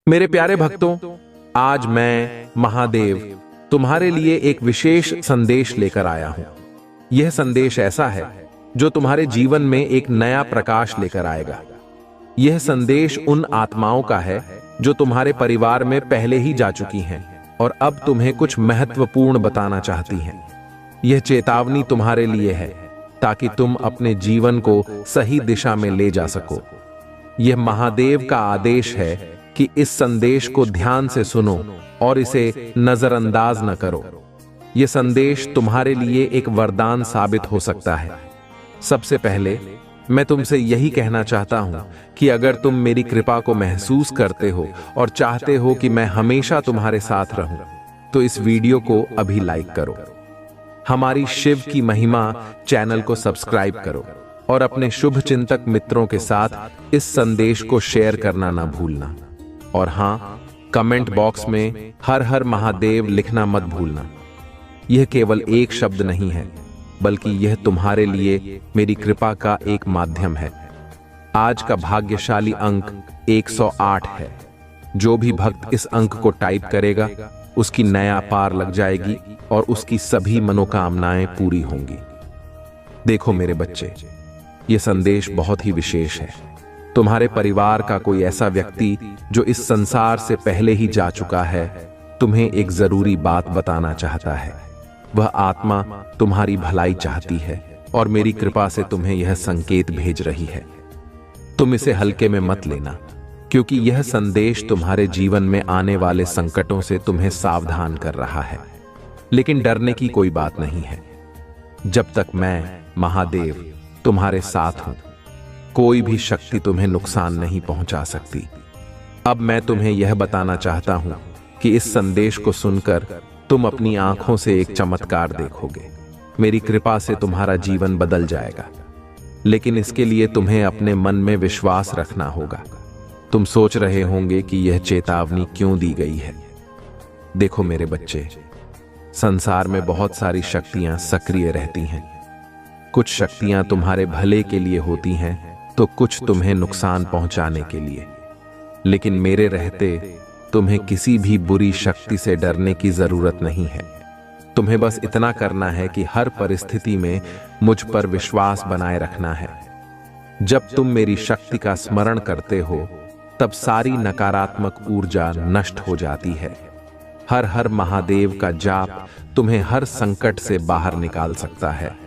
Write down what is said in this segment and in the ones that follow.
मेरे प्यारे भक्तों, आज मैं महादेव तुम्हारे लिए एक विशेष संदेश लेकर आया हूं। यह संदेश ऐसा है जो तुम्हारे जीवन में एक नया प्रकाश लेकर आएगा। यह संदेश उन आत्माओं का है जो तुम्हारे परिवार में पहले ही जा चुकी हैं और अब तुम्हें कुछ महत्वपूर्ण बताना चाहती हैं। यह चेतावनी तुम्हारे लिए है ताकि तुम अपने जीवन को सही दिशा में ले जा सको। यह महादेव का आदेश है कि इस संदेश को ध्यान से सुनो और इसे नजरअंदाज न करो। यह संदेश तुम्हारे लिए एक वरदान साबित हो सकता है। सबसे पहले मैं तुमसे यही कहना चाहता हूं कि अगर तुम मेरी कृपा को महसूस करते हो और चाहते हो कि मैं हमेशा तुम्हारे साथ रहूं, तो इस वीडियो को अभी लाइक करो। हमारी शिव की महिमा चैनल को सब्सक्राइब करो और अपने शुभ चिंतक मित्रों के साथ इस संदेश को शेयर करना ना भूलना। और हां, कमेंट बॉक्स में हर हर महादेव लिखना मत भूलना। यह केवल एक शब्द नहीं है, बल्कि यह तुम्हारे लिए मेरी कृपा का एक माध्यम है। आज का भाग्यशाली अंक 108 है। जो भी भक्त इस अंक को टाइप करेगा, उसकी नया पार लग जाएगी और उसकी सभी मनोकामनाएं पूरी होंगी। देखो मेरे बच्चे, यह संदेश बहुत ही विशेष है। तुम्हारे परिवार का कोई ऐसा व्यक्ति जो इस संसार से पहले ही जा चुका है, तुम्हें एक जरूरी बात बताना चाहता है। वह आत्मा तुम्हारी भलाई चाहती है और मेरी कृपा से तुम्हें यह संकेत भेज रही है। तुम इसे हल्के में मत लेना, क्योंकि यह संदेश तुम्हारे जीवन में आने वाले संकटों से तुम्हें सावधान कर रहा है। लेकिन डरने की कोई बात नहीं है। जब तक मैं महादेव तुम्हारे साथ हूं, कोई भी शक्ति तुम्हें नुकसान नहीं पहुंचा सकती। अब मैं तुम्हें यह बताना चाहता हूं कि इस संदेश को सुनकर तुम अपनी आंखों से एक चमत्कार देखोगे। मेरी कृपा से तुम्हारा जीवन बदल जाएगा। लेकिन इसके लिए तुम्हें अपने मन में विश्वास रखना होगा। तुम सोच रहे होंगे कि यह चेतावनी क्यों दी गई है। देखो मेरे बच्चे, संसार में बहुत सारी शक्तियां सक्रिय रहती हैं। कुछ शक्तियां तुम्हारे भले के लिए होती हैं, तो कुछ तुम्हें नुकसान पहुंचाने के लिए। लेकिन मेरे रहते तुम्हें किसी भी बुरी शक्ति से डरने की जरूरत नहीं है। तुम्हें बस इतना करना है कि हर परिस्थिति में मुझ पर विश्वास बनाए रखना है। जब तुम मेरी शक्ति का स्मरण करते हो, तब सारी नकारात्मक ऊर्जा नष्ट हो जाती है। हर हर महादेव का जाप तुम्हें हर संकट से बाहर निकाल सकता है।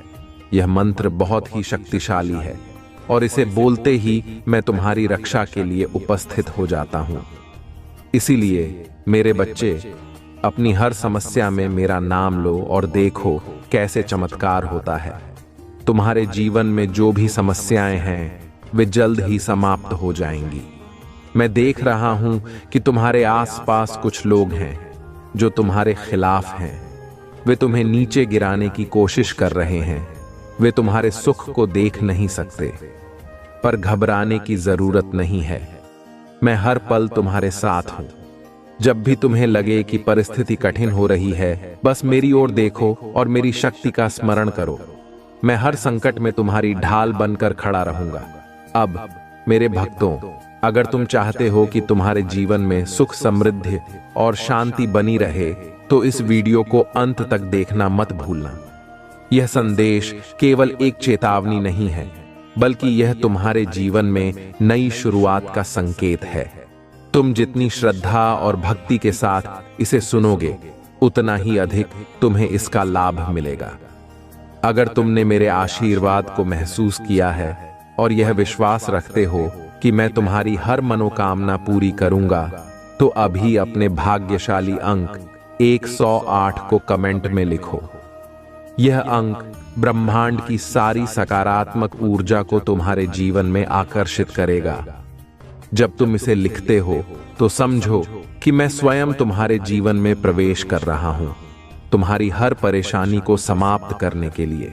यह मंत्र बहुत ही शक्तिशाली है और इसे बोलते ही मैं तुम्हारी रक्षा के लिए उपस्थित हो जाता हूं। इसीलिए मेरे बच्चे, अपनी हर समस्या में मेरा नाम लो और देखो कैसे चमत्कार होता है। तुम्हारे जीवन में जो भी समस्याएं हैं, वे जल्द ही समाप्त हो जाएंगी। मैं देख रहा हूं कि तुम्हारे आसपास कुछ लोग हैं जो तुम्हारे खिलाफ हैं। वे तुम्हें नीचे गिराने की कोशिश कर रहे हैं। वे तुम्हारे सुख को देख नहीं सकते, पर घबराने की जरूरत नहीं है। मैं हर पल तुम्हारे साथ हूं। जब भी तुम्हें लगे कि परिस्थिति कठिन हो रही है, बस मेरी ओर देखो और मेरी शक्ति का स्मरण करो। मैं हर संकट में तुम्हारी ढाल बनकर खड़ा रहूंगा। अब मेरे भक्तों, अगर तुम चाहते हो कि तुम्हारे जीवन में सुख, समृद्धि और शांति बनी रहे, तो इस वीडियो को अंत तक देखना मत भूलना। यह संदेश केवल एक चेतावनी नहीं है, बल्कि यह तुम्हारे जीवन में नई शुरुआत का संकेत है। तुम जितनी श्रद्धा और भक्ति के साथ इसे सुनोगे, उतना ही अधिक तुम्हें इसका लाभ मिलेगा। अगर तुमने मेरे आशीर्वाद को महसूस किया है और यह विश्वास रखते हो कि मैं तुम्हारी हर मनोकामना पूरी करूंगा, तो अभी अपने भाग्यशाली अंक 108 को कमेंट में लिखो। यह अंक ब्रह्मांड की सारी सकारात्मक ऊर्जा को तुम्हारे जीवन में आकर्षित करेगा। जब तुम इसे लिखते हो, तो समझो कि मैं स्वयं तुम्हारे जीवन में प्रवेश कर रहा हूं, तुम्हारी हर परेशानी को समाप्त करने के लिए।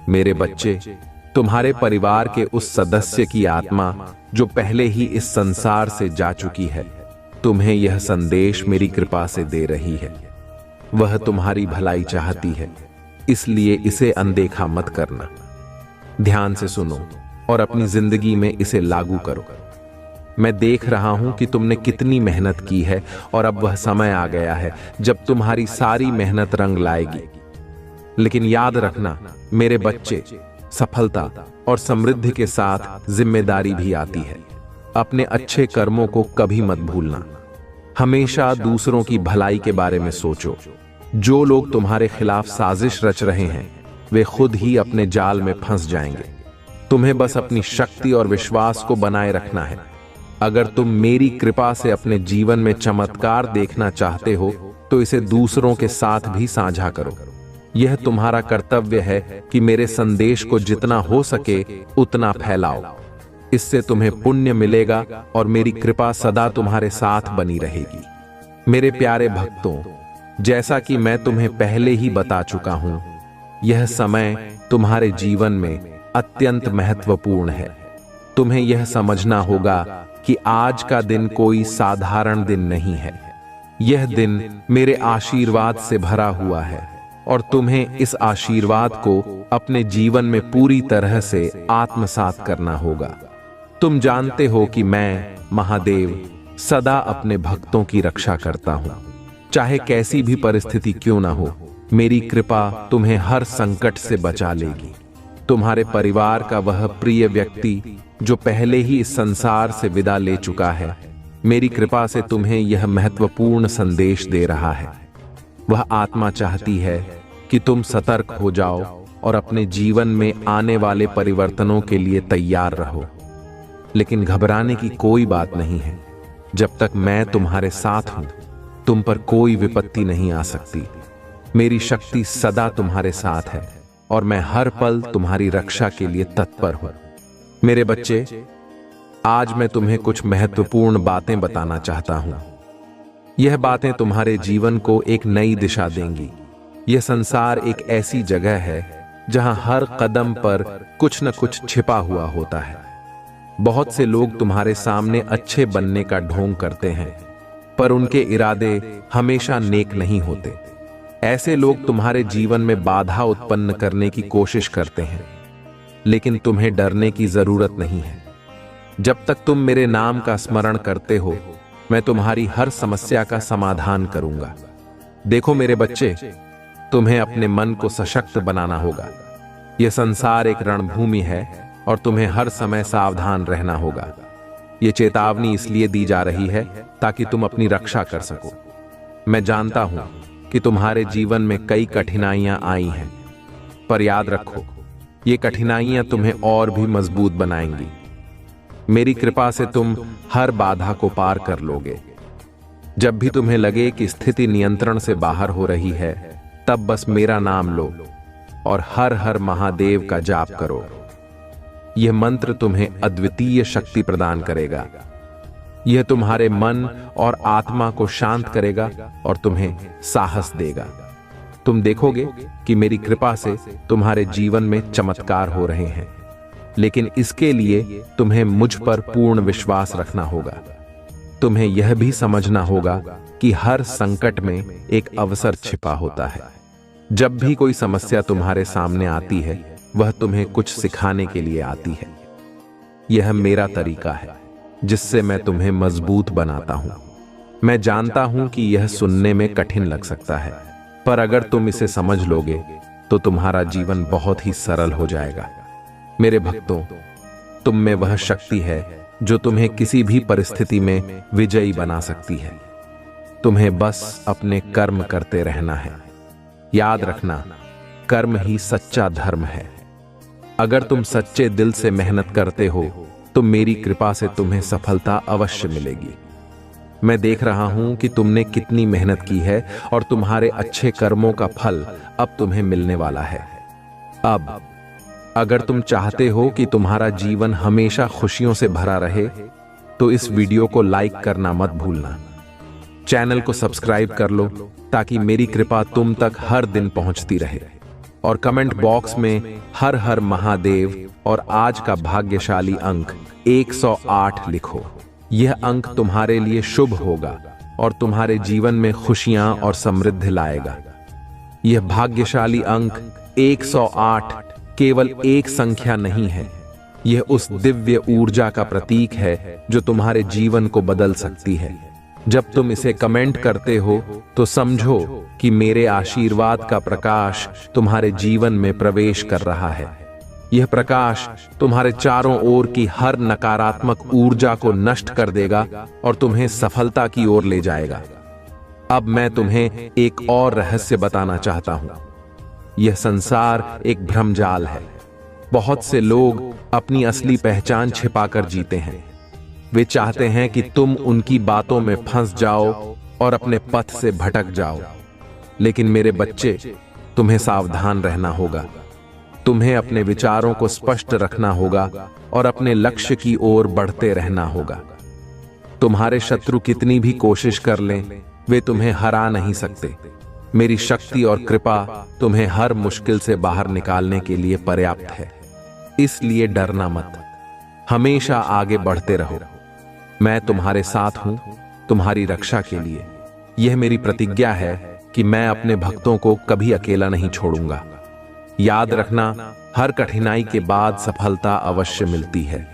मेरे बच्चे, तुम्हारे परिवार के उस सदस्य की आत्मा जो पहले ही इस संसार से जा चुकी है, तुम्हें यह संदेश मेरी कृपा से दे रही है। वह तुम्हारी भलाई चाहती है, इसलिए इसे अनदेखा मत करना। ध्यान से सुनो और अपनी जिंदगी में इसे लागू करो। मैं देख रहा हूं कि तुमने कितनी मेहनत की है और अब वह समय आ गया है जब तुम्हारी सारी मेहनत रंग लाएगी। लेकिन याद रखना मेरे बच्चे, सफलता और समृद्धि के साथ जिम्मेदारी भी आती है। अपने अच्छे कर्मों को कभी मत भूलना। हमेशा दूसरों की भलाई के बारे में सोचो। जो लोग तुम्हारे खिलाफ साजिश रच रहे हैं वे खुद ही अपने जाल में फंस जाएंगे। तुम्हें बस अपनी शक्ति और विश्वास को बनाए रखना है। अगर तुम मेरी कृपा से अपने जीवन में चमत्कार देखना चाहते हो तो इसे दूसरों के साथ भी साझा करो। यह तुम्हारा कर्तव्य है कि मेरे संदेश को जितना हो सके उतना फैलाओ। इससे तुम्हें पुण्य मिलेगा और मेरी कृपा सदा तुम्हारे साथ बनी रहेगी। मेरे प्यारे भक्तों, जैसा कि मैं तुम्हें पहले ही बता चुका हूं, यह समय तुम्हारे जीवन में अत्यंत महत्वपूर्ण है। तुम्हें यह समझना होगा कि आज का दिन कोई साधारण दिन नहीं है। यह दिन मेरे आशीर्वाद से भरा हुआ है और तुम्हें इस आशीर्वाद को अपने जीवन में पूरी तरह से आत्मसात करना होगा। तुम जानते हो कि मैं महादेव सदा अपने भक्तों की रक्षा करता हूं। चाहे कैसी भी परिस्थिति क्यों ना हो, मेरी कृपा तुम्हें हर संकट से बचा लेगी। तुम्हारे परिवार का वह प्रिय व्यक्ति जो पहले ही इस संसार से विदा ले चुका है, मेरी कृपा से तुम्हें यह महत्वपूर्ण संदेश दे रहा है। वह आत्मा चाहती है कि तुम सतर्क हो जाओ और अपने जीवन में आने वाले परिवर्तनों के लिए तैयार रहो। लेकिन घबराने की कोई बात नहीं है। जब तक मैं तुम्हारे साथ हूं, तुम पर कोई विपत्ति नहीं आ सकती। मेरी शक्ति सदा तुम्हारे साथ है और मैं हर पल तुम्हारी रक्षा के लिए तत्पर हूं। मेरे बच्चे, आज मैं तुम्हें कुछ महत्वपूर्ण बातें बताना चाहता हूं। यह बातें तुम्हारे जीवन को एक नई दिशा देंगी। यह संसार एक ऐसी जगह है जहां हर कदम पर कुछ न कुछ छिपा हुआ होता है। बहुत से लोग तुम्हारे सामने अच्छे बनने का ढोंग करते हैं, पर उनके इरादे हमेशा नेक नहीं होते। ऐसे लोग तुम्हारे जीवन में बाधा उत्पन्न करने की कोशिश करते हैं, लेकिन तुम्हें डरने की जरूरत नहीं है। जब तक तुम मेरे नाम का स्मरण करते हो, मैं तुम्हारी हर समस्या का समाधान करूंगा। देखो मेरे बच्चे, तुम्हें अपने मन को सशक्त बनाना होगा। यह संसार एक रणभूमि है और तुम्हें हर समय सावधान रहना होगा। यह चेतावनी इसलिए दी जा रही है ताकि तुम अपनी रक्षा कर सको। मैं जानता हूं कि तुम्हारे जीवन में कई कठिनाइयां आई हैं, पर याद रखो, ये कठिनाइयां तुम्हें और भी मजबूत बनाएंगी। मेरी कृपा से तुम हर बाधा को पार कर लोगे। जब भी तुम्हें लगे कि स्थिति नियंत्रण से बाहर हो रही है, तब बस मेरा नाम लो और हर हर महादेव का जाप करो। यह मंत्र तुम्हें अद्वितीय शक्ति प्रदान करेगा। यह तुम्हारे मन और आत्मा को शांत करेगा और तुम्हें साहस देगा। तुम देखोगे कि मेरी कृपा से तुम्हारे जीवन में चमत्कार हो रहे हैं, लेकिन इसके लिए तुम्हें मुझ पर पूर्ण विश्वास रखना होगा। तुम्हें यह भी समझना होगा कि हर संकट में एक अवसर छिपा होता है। जब भी कोई समस्या तुम्हारे सामने आती है, वह तुम्हें कुछ सिखाने के लिए आती है। यह मेरा तरीका है जिससे मैं तुम्हें मजबूत बनाता हूं। मैं जानता हूं कि यह सुनने में कठिन लग सकता है, पर अगर तुम इसे समझ लोगे तो तुम्हारा जीवन बहुत ही सरल हो जाएगा। मेरे भक्तों, तुम में वह शक्ति है जो तुम्हें किसी भी परिस्थिति में विजयी बना सकती है। तुम्हें बस अपने कर्म करते रहना है। याद रखना, कर्म ही सच्चा धर्म है। अगर तुम सच्चे दिल से मेहनत करते हो तो मेरी कृपा से तुम्हें सफलता अवश्य मिलेगी। मैं देख रहा हूं कि तुमने कितनी मेहनत की है और तुम्हारे अच्छे कर्मों का फल अब तुम्हें मिलने वाला है। अब अगर तुम चाहते हो कि तुम्हारा जीवन हमेशा खुशियों से भरा रहे, तो इस वीडियो को लाइक करना मत भूलना। चैनल को सब्सक्राइब कर लो ताकि मेरी कृपा तुम तक हर दिन पहुंचती रहे। और कमेंट बॉक्स में हर हर महादेव और आज का भाग्यशाली अंक 108 लिखो। यह अंक तुम्हारे लिए शुभ होगा और तुम्हारे जीवन में खुशियां और समृद्धि लाएगा। यह भाग्यशाली अंक 108 केवल एक संख्या नहीं है, यह उस दिव्य ऊर्जा का प्रतीक है जो तुम्हारे जीवन को बदल सकती है। जब तुम इसे कमेंट करते हो तो समझो कि मेरे आशीर्वाद का प्रकाश तुम्हारे जीवन में प्रवेश कर रहा है। यह प्रकाश तुम्हारे चारों ओर की हर नकारात्मक ऊर्जा को नष्ट कर देगा और तुम्हें सफलता की ओर ले जाएगा। अब मैं तुम्हें एक और रहस्य बताना चाहता हूं। यह संसार एक भ्रमजाल है। बहुत से लोग अपनी असली पहचान छिपाकर जीते हैं। वे चाहते हैं कि तुम उनकी बातों में फंस जाओ और अपने पथ से भटक जाओ। लेकिन मेरे बच्चे, तुम्हें सावधान रहना होगा। तुम्हें अपने विचारों को स्पष्ट रखना होगा और अपने लक्ष्य की ओर बढ़ते रहना होगा। तुम्हारे शत्रु कितनी भी कोशिश कर लें, वे तुम्हें हरा नहीं सकते। मेरी शक्ति और कृपा तुम्हें हर मुश्किल से बाहर निकालने के लिए पर्याप्त है। इसलिए डरना मत, हमेशा आगे बढ़ते रहो। मैं तुम्हारे साथ हूं, तुम्हारी रक्षा के लिए। यह मेरी प्रतिज्ञा है कि मैं अपने भक्तों को कभी अकेला नहीं छोड़ूंगा। याद रखना, हर कठिनाई के बाद सफलता अवश्य मिलती है।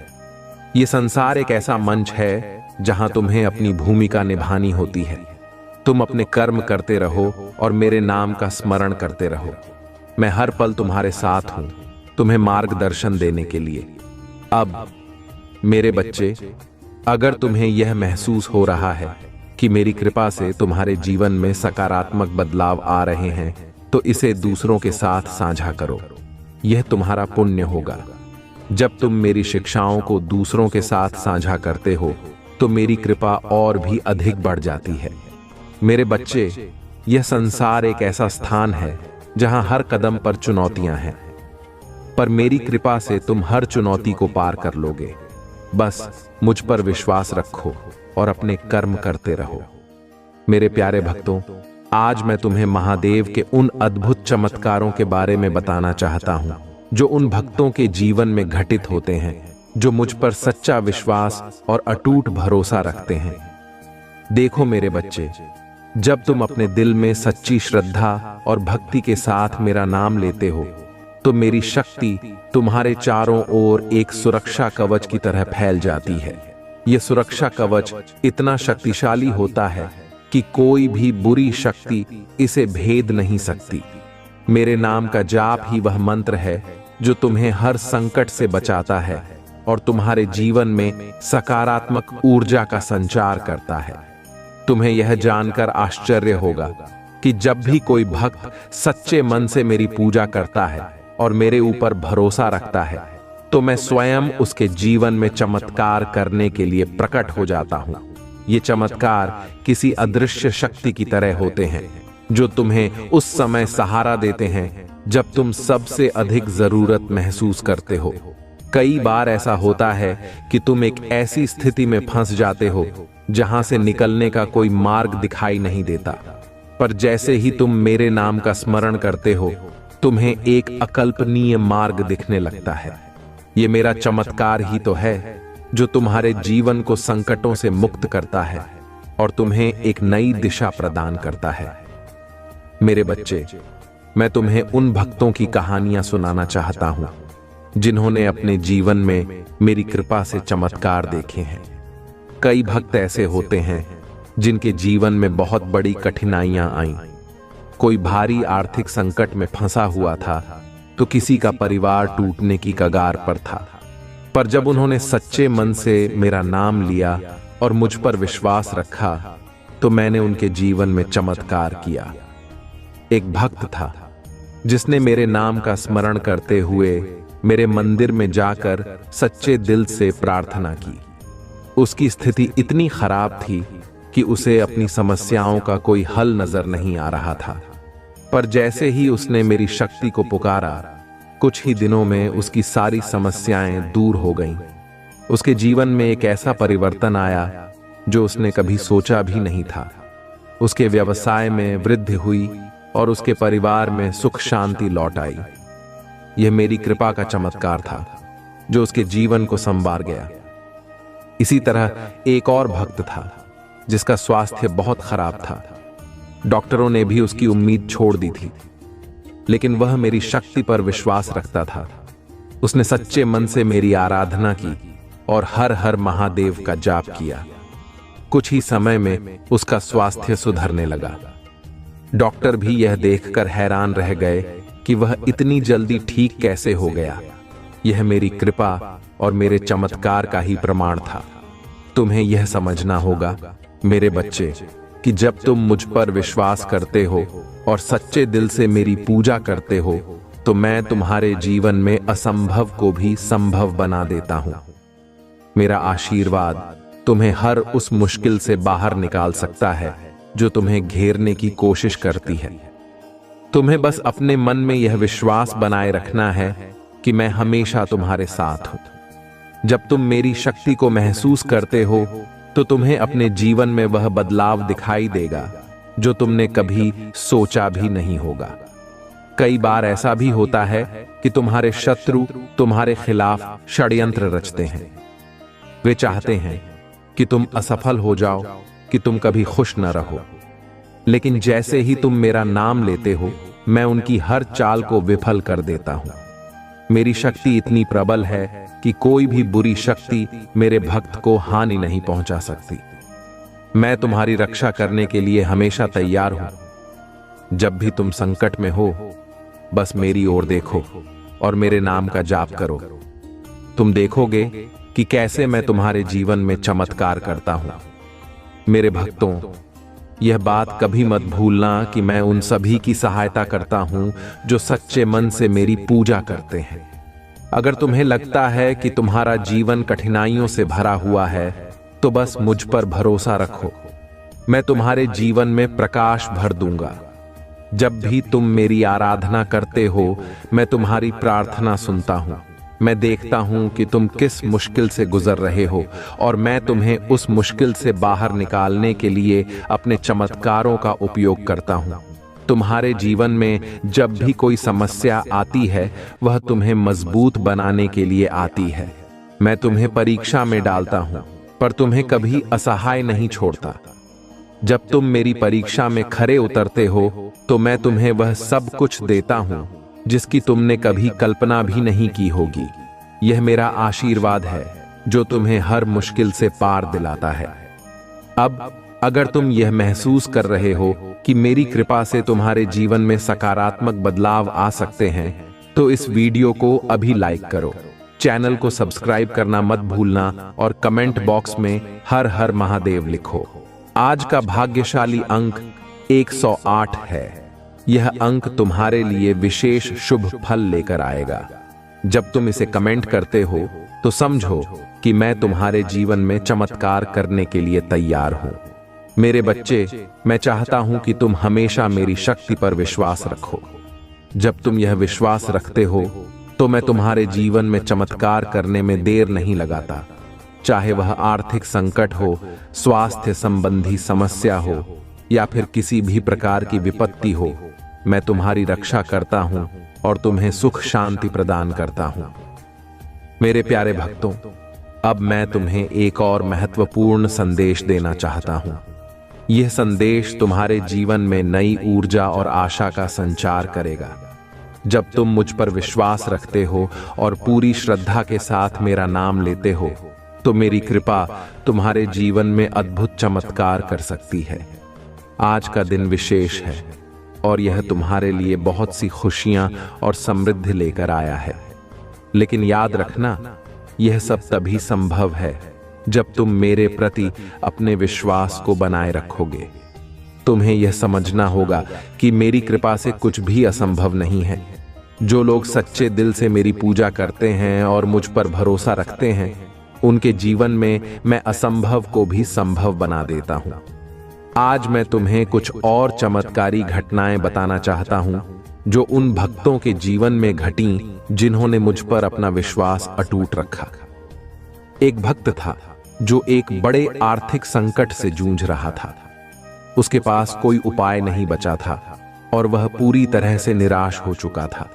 यह संसार एक ऐसा मंच है जहां तुम्हें अपनी भूमिका निभानी होती है। तुम अपने कर्म करते रहो और मेरे नाम का स्मरण करते रहो। मैं हर पल तुम्हारे साथ हूं, तुम्हें मार्गदर्शन देने के लिए। अब मेरे बच्चे, अगर तुम्हें यह महसूस हो रहा है कि मेरी कृपा से तुम्हारे जीवन में सकारात्मक बदलाव आ रहे हैं, तो इसे दूसरों के साथ साझा करो। यह तुम्हारा पुण्य होगा। जब तुम मेरी शिक्षाओं को दूसरों के साथ साझा करते हो तो मेरी कृपा और भी अधिक बढ़ जाती है। मेरे बच्चे, यह संसार एक ऐसा स्थान है जहां हर कदम पर चुनौतियां हैं, पर मेरी कृपा से तुम हर चुनौती को पार कर लोगे। बस मुझ पर विश्वास रखो और अपने कर्म करते रहो। मेरे प्यारे भक्तों, आज मैं तुम्हें महादेव के उन अद्भुत चमत्कारों के बारे में बताना चाहता हूं जो उन भक्तों के जीवन में घटित होते हैं जो मुझ पर सच्चा विश्वास और अटूट भरोसा रखते हैं। देखो मेरे बच्चे, जब तुम अपने दिल में सच्ची श्रद्धा और भक्ति के साथ मेरा नाम लेते हो तो मेरी शक्ति तुम्हारे चारों ओर एक सुरक्षा कवच की तरह फैल जाती है। यह सुरक्षा कवच इतना शक्तिशाली होता है कि कोई भी बुरी शक्ति इसे भेद नहीं सकती। मेरे नाम का जाप ही वह मंत्र है जो तुम्हें हर संकट से बचाता है और तुम्हारे जीवन में सकारात्मक ऊर्जा का संचार करता है। तुम्हें यह जानकर आश्चर्य होगा कि जब भी कोई भक्त सच्चे मन से मेरी पूजा करता है और मेरे ऊपर भरोसा रखता है तो मैं स्वयं उसके जीवन में चमत्कार करने के लिए प्रकट हो जाता हूं। ये चमत्कार किसी अदृश्य शक्ति की तरह होते हैं जो तुम्हें उस समय सहारा देते हैं जब तुम सबसे अधिक जरूरत महसूस करते हो। कई बार ऐसा होता है कि तुम एक ऐसी स्थिति में फंस जाते हो जहां से निकलने का कोई मार्ग दिखाई नहीं देता, पर जैसे ही तुम मेरे नाम का स्मरण करते हो तुम्हें एक अकल्पनीय मार्ग दिखने लगता है। ये मेरा चमत्कार ही तो है जो तुम्हारे जीवन को संकटों से मुक्त करता है और तुम्हें एक नई दिशा प्रदान करता है। मेरे बच्चे, मैं तुम्हें उन भक्तों की कहानियां सुनाना चाहता हूं जिन्होंने अपने जीवन में मेरी कृपा से चमत्कार देखे हैं। कई भक्त ऐसे होते हैं जिनके जीवन में बहुत बड़ी कठिनाइयां आईं। कोई भारी आर्थिक संकट में फंसा हुआ था तो किसी का परिवार टूटने की कगार पर था, पर जब उन्होंने सच्चे मन से मेरा नाम लिया और मुझ पर विश्वास रखा तो मैंने उनके जीवन में चमत्कार किया। एक भक्त था जिसने मेरे नाम का स्मरण करते हुए मेरे मंदिर में जाकर सच्चे दिल से प्रार्थना की। उसकी स्थिति इतनी खराब थी कि उसे अपनी समस्याओं का कोई हल नजर नहीं आ रहा था, पर जैसे ही उसने मेरी शक्ति को पुकारा कुछ ही दिनों में उसकी सारी समस्याएं दूर हो गईं। उसके जीवन में एक ऐसा परिवर्तन आया जो उसने कभी सोचा भी नहीं था। उसके व्यवसाय में वृद्धि हुई और उसके परिवार में सुख शांति लौट आई। यह मेरी कृपा का चमत्कार था जो उसके जीवन को संवार गया। इसी तरह एक और भक्त था जिसका स्वास्थ्य बहुत खराब था। डॉक्टरों ने भी उसकी उम्मीद छोड़ दी थी, लेकिन वह मेरी शक्ति पर विश्वास रखता था। उसने सच्चे मन से मेरी आराधना की और हर हर महादेव का जाप किया। कुछ ही समय में उसका स्वास्थ्य सुधरने लगा। डॉक्टर भी यह देखकर हैरान रह गए कि वह इतनी जल्दी ठीक कैसे हो गया। यह मेरी कृपा और मेरे चमत्कार का ही प्रमाण था। तुम्हें यह समझना होगा मेरे बच्चे कि जब तुम मुझ पर विश्वास करते हो और सच्चे दिल से मेरी पूजा करते हो तो मैं तुम्हारे जीवन में असंभव को भी संभव बना देता हूं। मेरा आशीर्वाद तुम्हें हर उस मुश्किल से बाहर निकाल सकता है जो तुम्हें घेरने की कोशिश करती है। तुम्हें बस अपने मन में यह विश्वास बनाए रखना है कि मैं हमेशा तुम्हारे साथ हूं। जब तुम मेरी शक्ति को महसूस करते हो तो तुम्हें अपने जीवन में वह बदलाव दिखाई देगा जो तुमने कभी सोचा भी नहीं होगा। कई बार ऐसा भी होता है कि तुम्हारे शत्रु तुम्हारे खिलाफ षड्यंत्र रचते हैं। वे चाहते हैं कि तुम असफल हो जाओ, कि तुम कभी खुश न रहो। लेकिन जैसे ही तुम मेरा नाम लेते हो मैं उनकी हर चाल को विफल कर देता हूं। मेरी शक्ति इतनी प्रबल है कि कोई भी बुरी शक्ति मेरे भक्त को हानि नहीं पहुंचा सकती। मैं तुम्हारी रक्षा करने के लिए हमेशा तैयार हूं। जब भी तुम संकट में हो बस मेरी ओर देखो और मेरे नाम का जाप करो। तुम देखोगे कि कैसे मैं तुम्हारे जीवन में चमत्कार करता हूं। मेरे भक्तों, यह बात कभी मत भूलना कि मैं उन सभी की सहायता करता हूं जो सच्चे मन से मेरी पूजा करते हैं। अगर तुम्हें लगता है कि तुम्हारा जीवन कठिनाइयों से भरा हुआ है तो बस मुझ पर भरोसा रखो। मैं तुम्हारे जीवन में प्रकाश भर दूंगा। जब भी तुम मेरी आराधना करते हो मैं तुम्हारी प्रार्थना सुनता हूं। मैं देखता हूं कि तुम किस मुश्किल से गुजर रहे हो और मैं तुम्हें उस मुश्किल से बाहर निकालने के लिए अपने चमत्कारों का उपयोग करता हूं। तुम्हारे जीवन में जब भी कोई समस्या आती है वह तुम्हें मजबूत बनाने के लिए आती है। मैं तुम्हें परीक्षा में डालता हूं पर तुम्हें कभी असहाय नहीं छोड़ता। जब तुम मेरी परीक्षा में खरे उतरते हो तो मैं तुम्हें वह सब कुछ देता हूं जिसकी तुमने कभी कल्पना भी नहीं की होगी। यह मेरा आशीर्वाद है जो तुम्हें हर मुश्किल से पार दिलाता है। अब अगर तुम यह महसूस कर रहे हो कि मेरी कृपा से तुम्हारे जीवन में सकारात्मक बदलाव आ सकते हैं तो इस वीडियो को अभी लाइक करो, चैनल को सब्सक्राइब करना मत भूलना और कमेंट बॉक्स में हर हर महादेव लिखो। आज का भाग्यशाली अंक 108 है। यह अंक तुम्हारे लिए विशेष शुभ फल लेकर आएगा। जब तुम इसे कमेंट करते हो तो समझो कि मैं तुम्हारे जीवन में चमत्कार करने के लिए तैयार हूं। मेरे बच्चे, मैं चाहता हूं कि तुम हमेशा मेरी शक्ति पर विश्वास रखो। जब तुम यह विश्वास रखते हो तो मैं तुम्हारे जीवन में चमत्कार करने में देर नहीं लगाता। चाहे वह आर्थिक संकट हो, स्वास्थ्य संबंधी समस्या हो या फिर किसी भी प्रकार की विपत्ति हो, मैं तुम्हारी रक्षा करता हूं और तुम्हें सुख शांति प्रदान करता हूं। मेरे प्यारे भक्तों, अब मैं तुम्हें एक और महत्वपूर्ण संदेश देना चाहता हूं। यह संदेश तुम्हारे जीवन में नई ऊर्जा और आशा का संचार करेगा। जब तुम मुझ पर विश्वास रखते हो और पूरी श्रद्धा के साथ मेरा नाम लेते हो तो मेरी कृपा तुम्हारे जीवन में अद्भुत चमत्कार कर सकती है। आज का दिन विशेष है और यह तुम्हारे लिए बहुत सी खुशियां और समृद्धि लेकर आया है। लेकिन याद रखना, यह सब तभी संभव है जब तुम मेरे प्रति अपने विश्वास को बनाए रखोगे। तुम्हें यह समझना होगा कि मेरी कृपा से कुछ भी असंभव नहीं है। जो लोग सच्चे दिल से मेरी पूजा करते हैं और मुझ पर भरोसा रखते हैं, उनके जीवन में मैं असंभव को भी संभव बना देता हूं। आज मैं तुम्हें कुछ और चमत्कारी घटनाएं बताना चाहता हूं जो उन भक्तों के जीवन में घटी जिन्होंने मुझ पर अपना विश्वास अटूट रखा। एक भक्त था जो एक बड़े आर्थिक संकट से जूझ रहा था। उसके पास कोई उपाय नहीं बचा था और वह पूरी तरह से निराश हो चुका था।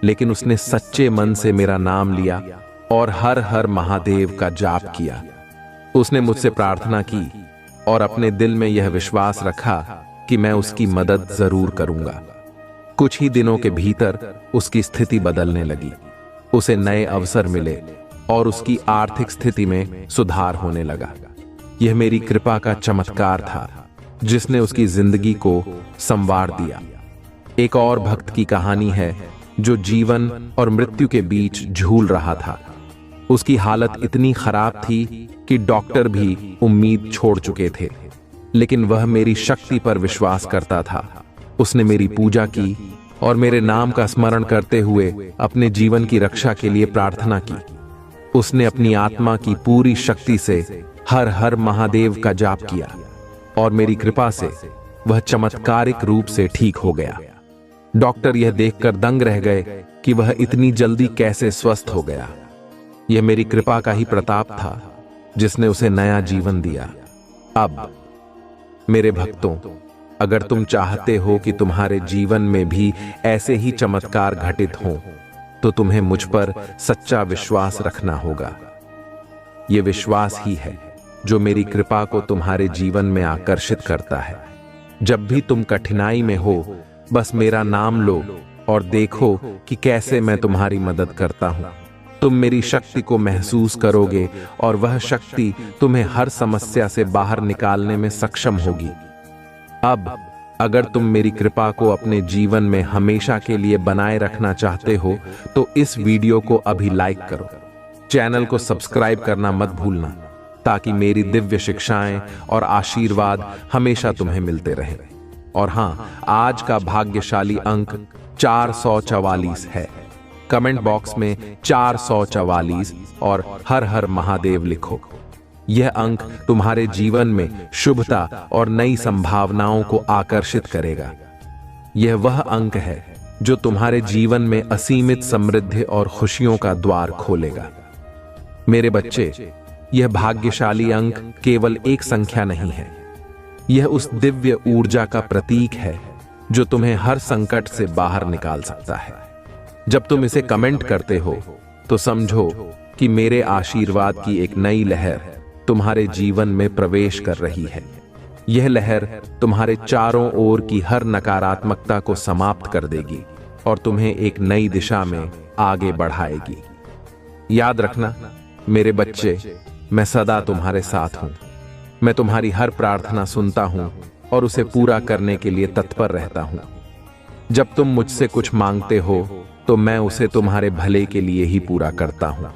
लेकिन उसने सच्चे मन से मेरा नाम लिया और हर हर महादेव का जाप किया। उसने मुझसे प्रार्थना की और अपने दिल में यह विश्वास रखा कि मैं उसकी मदद जरूर करूंगा। कुछ ही दिनों के भीतर उसकी स्थिति बदलने लगी। उसे नए अवसर मिले और उसकी आर्थिक स्थिति में सुधार होने लगा। यह मेरी कृपा का चमत्कार था जिसने उसकी जिंदगी को संवार दिया। एक और भक्त की कहानी है जो जीवन और मृत्यु के बीच झूल रहा था। उसकी हालत इतनी खराब थी कि डॉक्टर भी उम्मीद छोड़ चुके थे, लेकिन वह मेरी शक्ति पर विश्वास करता था। उसने मेरी पूजा की और मेरे नाम का स्मरण करते हुए अपने जीवन की रक्षा के लिए प्रार्थना की। उसने अपनी आत्मा की पूरी शक्ति से हर हर महादेव का जाप किया और मेरी कृपा से वह चमत्कारिक रूप से ठीक हो गया। डॉक्टर यह देखकर दंग रह गए कि वह इतनी जल्दी कैसे स्वस्थ हो गया। यह मेरी कृपा का ही प्रताप था जिसने उसे नया जीवन दिया। अब मेरे भक्तों, अगर तुम चाहते हो कि तुम्हारे जीवन में भी ऐसे ही चमत्कार घटित हों, तो तुम्हें मुझ पर सच्चा विश्वास रखना होगा। यह विश्वास ही है जो मेरी कृपा को तुम्हारे जीवन में आकर्षित करता है। जब भी तुम कठिनाई में हो, बस मेरा नाम लो और देखो कि कैसे मैं तुम्हारी मदद करता हूं। तुम मेरी शक्ति को महसूस करोगे और वह शक्ति तुम्हें हर समस्या से बाहर निकालने में सक्षम होगी। अब अगर तुम मेरी कृपा को अपने जीवन में हमेशा के लिए बनाए रखना चाहते हो, तो इस वीडियो को अभी लाइक करो। चैनल को सब्सक्राइब करना मत भूलना, ताकि मेरी दिव्य शिक्षाएं और आशीर्वाद हमेशा तुम्हें मिलते रहें। और हां, आज का भाग्यशाली अंक 444 है। कमेंट बॉक्स में 444 और हर हर महादेव लिखो। यह अंक तुम्हारे जीवन में शुभता और नई संभावनाओं को आकर्षित करेगा। यह वह अंक है जो तुम्हारे जीवन में असीमित समृद्धि और खुशियों का द्वार खोलेगा। मेरे बच्चे, यह भाग्यशाली अंक केवल एक संख्या नहीं है, यह उस दिव्य ऊर्जा का प्रतीक है जो तुम्हें हर संकट से बाहर निकाल सकता है। जब तुम इसे कमेंट करते हो, तो समझो कि मेरे आशीर्वाद की एक नई लहर तुम्हारे जीवन में प्रवेश कर रही है। यह लहर तुम्हारे चारों ओर की हर नकारात्मकता को समाप्त कर देगी और तुम्हें एक नई दिशा में आगे बढ़ाएगी। याद रखना मेरे बच्चे, मैं सदा तुम्हारे साथ हूं। मैं तुम्हारी हर प्रार्थना सुनता हूं और उसे पूरा करने के लिए तत्पर रहता हूं। जब तुम मुझसे कुछ मांगते हो, तो मैं उसे तुम्हारे भले के लिए ही पूरा करता हूं।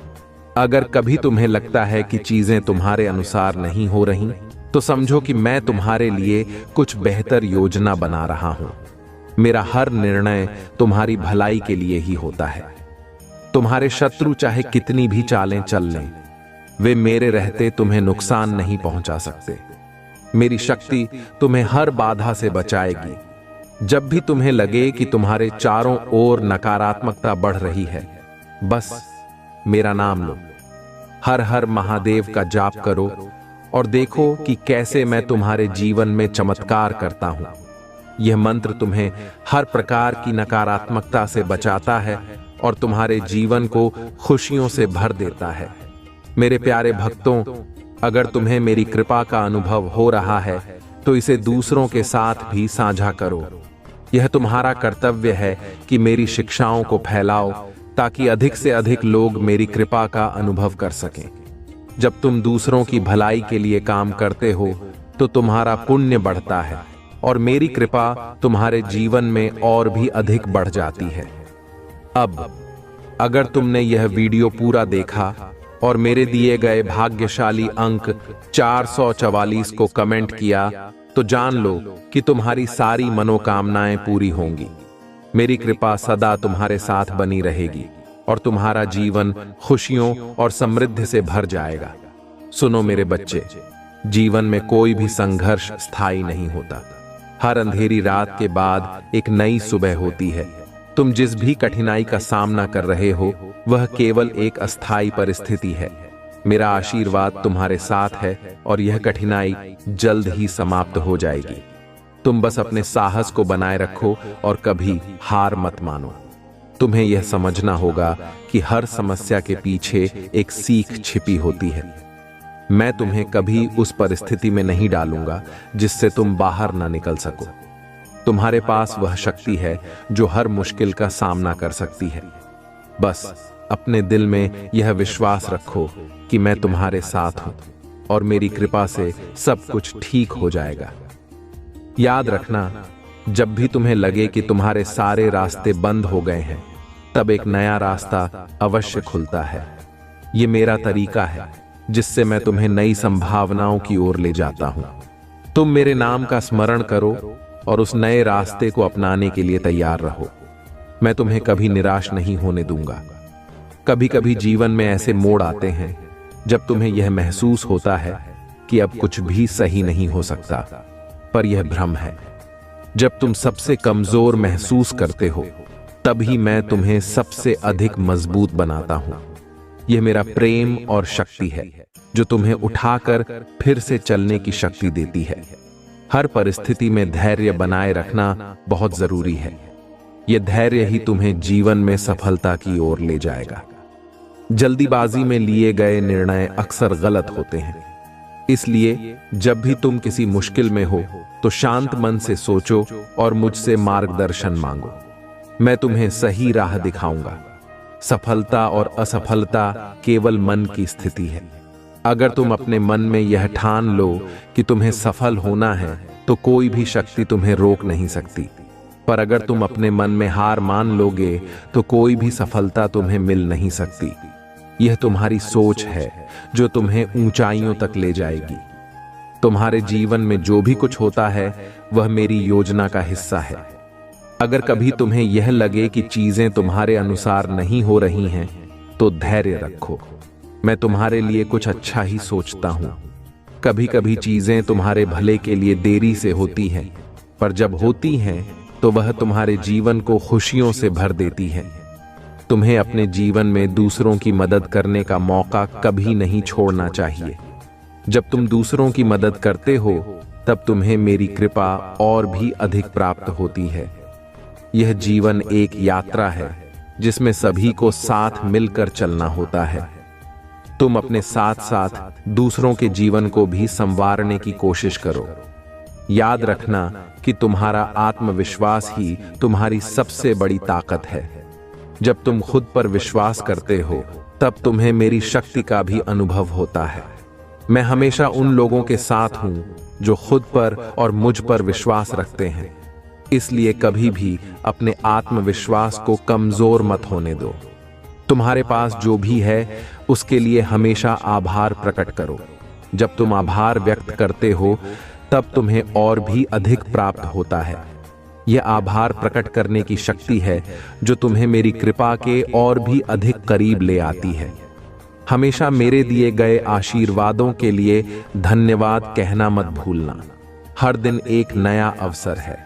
अगर कभी तुम्हें लगता है कि चीजें तुम्हारे अनुसार नहीं हो रही, तो समझो कि मैं तुम्हारे लिए कुछ बेहतर योजना बना रहा हूं। मेरा हर निर्णय तुम्हारी भलाई के लिए ही होता है। तुम्हारे शत्रु चाहे कितनी भी चालें चल लें, वे मेरे रहते तुम्हें नुकसान नहीं पहुंचा सकते। मेरी शक्ति तुम्हें हर बाधा से बचाएगी। जब भी तुम्हें लगे कि तुम्हारे चारों ओर नकारात्मकता बढ़ रही है, बस मेरा नाम लो, हर हर महादेव का जाप करो और देखो कि कैसे मैं तुम्हारे जीवन में चमत्कार करता हूं। यह मंत्र तुम्हें हर प्रकार की नकारात्मकता से बचाता है और तुम्हारे जीवन को खुशियों से भर देता है। मेरे प्यारे भक्तों, अगर तुम्हें मेरी कृपा का अनुभव हो रहा है, तो इसे दूसरों के साथ भी साझा करो। यह तुम्हारा कर्तव्य है कि मेरी शिक्षाओं को फैलाओ, ताकि अधिक से अधिक लोग मेरी कृपा का अनुभव कर सकें। जब तुम दूसरों की भलाई के लिए काम करते हो, तो तुम्हारा पुण्य बढ़ता है और मेरी कृपा तुम्हारे जीवन में और भी अधिक बढ़ जाती है। अब अगर तुमने यह वीडियो पूरा देखा और मेरे दिए गए भाग्यशाली अंक 444 को कमेंट किया, तो जान लो कि तुम्हारी सारी मनोकामनाएं पूरी होंगी। मेरी कृपा सदा तुम्हारे साथ बनी रहेगी और तुम्हारा जीवन खुशियों और समृद्धि से भर जाएगा। सुनो मेरे बच्चे, जीवन में कोई भी संघर्ष स्थायी नहीं होता। हर अंधेरी रात के बाद एक नई सुबह होती है। तुम जिस भी कठिनाई का सामना कर रहे हो, वह केवल एक अस्थायी परिस्थिति है। मेरा आशीर्वाद तुम्हारे साथ है और यह कठिनाई जल्द ही समाप्त हो जाएगी। तुम बस अपने साहस को बनाए रखो और कभी हार मत मानो। तुम्हें यह समझना होगा कि हर समस्या के पीछे एक सीख छिपी होती है। मैं तुम्हें कभी उस परिस्थिति में नहीं डालूंगा जिससे तुम बाहर ना निकल सको। तुम्हारे पास वह शक्ति है जो हर मुश्किल का सामना कर सकती है। बस अपने दिल में यह विश्वास रखो कि मैं तुम्हारे साथ हूं और मेरी कृपा से सब कुछ ठीक हो जाएगा। याद रखना, जब भी तुम्हें लगे कि तुम्हारे सारे रास्ते बंद हो गए हैं, तब एक नया रास्ता अवश्य खुलता है। ये मेरा तरीका है जिससे मैं तुम्हें नई संभावनाओं की ओर ले जाता हूं। तुम मेरे नाम का स्मरण करो और उस नए रास्ते को अपनाने के लिए तैयार रहो। मैं तुम्हें कभी निराश नहीं होने दूंगा। कभी कभी जीवन में ऐसे मोड़ आते हैं जब तुम्हें यह महसूस होता है कि अब कुछ भी सही नहीं हो सकता, पर यह भ्रम है। जब तुम सबसे कमजोर महसूस करते हो, तभी मैं तुम्हें सबसे अधिक मजबूत बनाता हूं। यह मेरा प्रेम और शक्ति है जो तुम्हें उठाकर फिर से चलने की शक्ति देती है। हर परिस्थिति में धैर्य बनाए रखना बहुत जरूरी है। यह धैर्य ही तुम्हें जीवन में सफलता की ओर ले जाएगा। जल्दीबाजी में लिए गए निर्णय अक्सर गलत होते हैं, इसलिए जब भी तुम किसी मुश्किल में हो तो शांत मन से सोचो और मुझसे मार्गदर्शन मांगो। मैं तुम्हें सही राह दिखाऊंगा। सफलता और असफलता केवल मन की स्थिति है। अगर तुम अपने मन में यह ठान लो कि तुम्हें सफल होना है, तो कोई भी शक्ति तुम्हें रोक नहीं सकती। पर अगर तुम अपने मन में हार मान लोगे, तो कोई भी सफलता तुम्हें मिल नहीं सकती। यह तुम्हारी सोच है जो तुम्हें ऊंचाइयों तक ले जाएगी। तुम्हारे जीवन में जो भी कुछ होता है, वह मेरी योजना का हिस्सा है। अगर कभी तुम्हें यह लगे कि चीजें तुम्हारे अनुसार नहीं हो रही हैं, तो धैर्य रखो। मैं तुम्हारे लिए कुछ अच्छा ही सोचता हूं। कभी कभी चीजें तुम्हारे भले के लिए देरी से होती हैं, पर जब होती हैं तो वह तुम्हारे जीवन को खुशियों से भर देती है। तुम्हें अपने जीवन में दूसरों की मदद करने का मौका कभी नहीं छोड़ना चाहिए। जब तुम दूसरों की मदद करते हो, तब तुम्हें मेरी कृपा और भी अधिक प्राप्त होती है। यह जीवन एक यात्रा है जिसमें सभी को साथ मिलकर चलना होता है। तुम अपने साथ साथ दूसरों के जीवन को भी संवारने की कोशिश करो। याद रखना कि तुम्हारा आत्मविश्वास ही तुम्हारी सबसे बड़ी ताकत है। जब तुम खुद पर विश्वास करते हो, तब तुम्हें मेरी शक्ति का भी अनुभव होता है। मैं हमेशा उन लोगों के साथ हूं जो खुद पर और मुझ पर विश्वास रखते हैं। इसलिए कभी भी अपने आत्मविश्वास को कमजोर मत होने दो। तुम्हारे पास जो भी है, उसके लिए हमेशा आभार प्रकट करो। जब तुम आभार व्यक्त करते हो, तब तुम्हें और भी अधिक प्राप्त होता है। यह आभार प्रकट करने की शक्ति है जो तुम्हें मेरी कृपा के और भी अधिक करीब ले आती है। हमेशा मेरे दिए गए आशीर्वादों के लिए धन्यवाद कहना मत भूलना। हर दिन एक नया अवसर है।